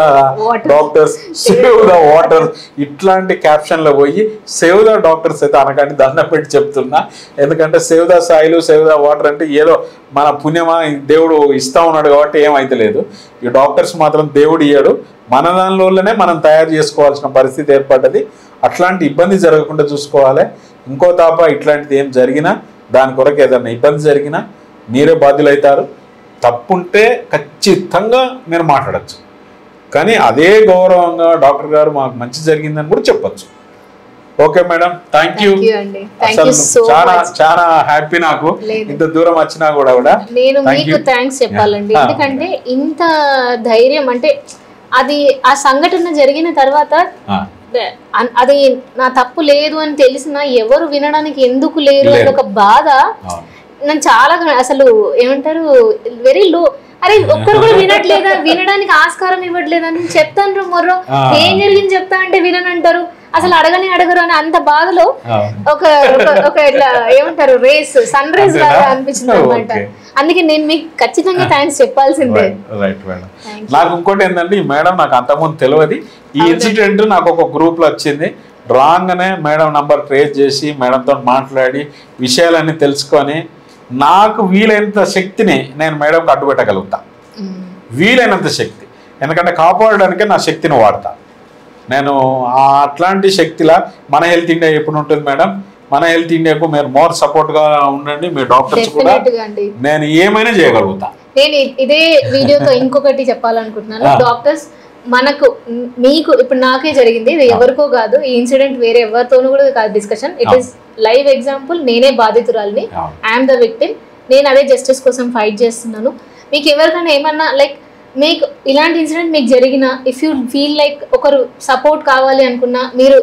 doctors, save the water ఇట్లాంటి క్యాప్షన్లో పోయి సేవ్ ద డాక్టర్స్ అయితే అనకండి, దండం పెట్టి చెప్తున్నా. ఎందుకంటే save the soil, save the water అంటే ఏదో మన పుణ్యమా దేవుడు ఇస్తా ఉన్నాడు కాబట్టి ఏమైతే లేదు. ఈ డాక్టర్స్ మాత్రం దేవుడు ఇయ్యాడు, మన దానిలోనే మనం తయారు చేసుకోవాల్సిన పరిస్థితి ఏర్పడ్డది. అట్లాంటి ఇబ్బంది జరగకుండా చూసుకోవాలి. ఇంకో తాప ఇట్లాంటిది ఏం జరిగినా, దాని కొరకు ఏదైనా ఇబ్బంది జరిగినా మీరే బాధ్యులవుతారు. తప్పుంటే ఖచ్చితంగా మీరు మాట్లాడచ్చు, కానీ అదే గౌరవంగా డాక్టర్ గారు మాకు మంచి జరిగిందని కూడా చెప్పచ్చు. Okay madam, thank you. అసలు చాలా చాలా హ్యాపీ నాకు ఇంత దూరం వచ్చినా కూడా. నేను మీకు థ్యాంక్స్ చెప్పాలండి, ఎందుకంటే ఇంత ధైర్యం అంటే అది ఆ సంఘటన జరిగిన తర్వాత అది నా తప్పు లేదు అని తెలిసినా ఎవరు వినడానికి ఎందుకు లేరు అని ఒక బాధ నేను చాలా అసలు ఏమంటారు వెరీ లో. అరే ఒక్కరు కూడా వినట్లేదా, వినడానికి ఆస్కారం ఇవ్వట్లేదని చెప్తాను. మొర్రో ఏం జరిగింది చెప్తా అంటే విననంటారు, అసలు అడగరు అని అంత బాధలో ఒక ఇట్లా ఏమంటారు రేస్, సన్ రైజ్ లాగా అనిపించింది అనమాట. అందుకే నేను మీకు ఖచ్చితంగా థ్యాంక్స్ చెప్పాల్సిందే. Right madam. నాకు ఇంకోటి ఏంటంటే ఈ మేడం నాకు అంతకుముందు తెలియదు. ఈ ఇన్సిడెంట్ నాకు ఒక గ్రూప్ లో వచ్చింది. రాగానే మేడం నంబర్ ట్రేస్ చేసి మేడంతో మాట్లాడి విషయాలన్నీ తెలుసుకొని నాకు వీలైనంత శక్తిని నేను మేడంకి అడ్డుపెట్టగలుగుతా. వీలైనంత శక్తి, ఎందుకంటే కాపాడడానికే నా శక్తిని వాడతా నేను. అట్లాంటి శక్తిలా మన హెల్త్ ఇండియా ఎప్పుడు ఉంటుంది మేడం. మన హెల్త్ ఇండియాకు మీరు మోర్ సపోర్ట్ గా ఉండండి. మీ డాక్టర్స్ కూడా నేను ఏమైనా చేయగలుగుతా. నేను ఇదే వీడియోతో ఇంకొకటి చెప్పాలనుకుంటున్నాను. డాక్టర్స్ మనకు మీకు ఇప్పుడు నాకే జరిగింది, ఇది ఎవరికో కాదు. ఈ ఇన్సిడెంట్ వేరే ఎవరితోనూ కూడా కాదు discussion. It is live example. నేనే బాధితురాలిని, ఐఎమ్ ద విక్టిమ్. నేను అదే జస్టిస్ కోసం ఫైట్ చేస్తున్నాను. మీకు ఎవరికైనా ఏమన్నా లైక్ మీకు ఇలాంటి ఇన్సిడెంట్ మీకు జరిగిన, ఇఫ్ యూ ఫీల్ లైక్ ఒకరు సపోర్ట్ కావాలి అనుకున్నా మీరు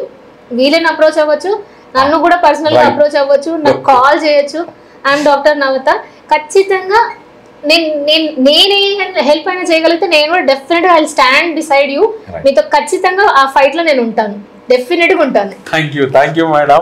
వీళ్ళని అప్రోచ్ అవ్వచ్చు, నన్ను కూడా పర్సనల్గా అప్రోచ్ అవ్వచ్చు, నాకు కాల్ చేయొచ్చు. ఐఎమ్ డాక్టర్ నవత. ఖచ్చితంగా నేనే హెల్ప్ అయినా చేయగలిగితే నేను కూడా డెఫినెట్గా ఐ స్టాండ్ బిసైడ్ యూ. మీతో ఖచ్చితంగా ఆ ఫైట్లో నేను ఉంటాను, డెఫినెట్గా ఉంటాను. Thank you madam.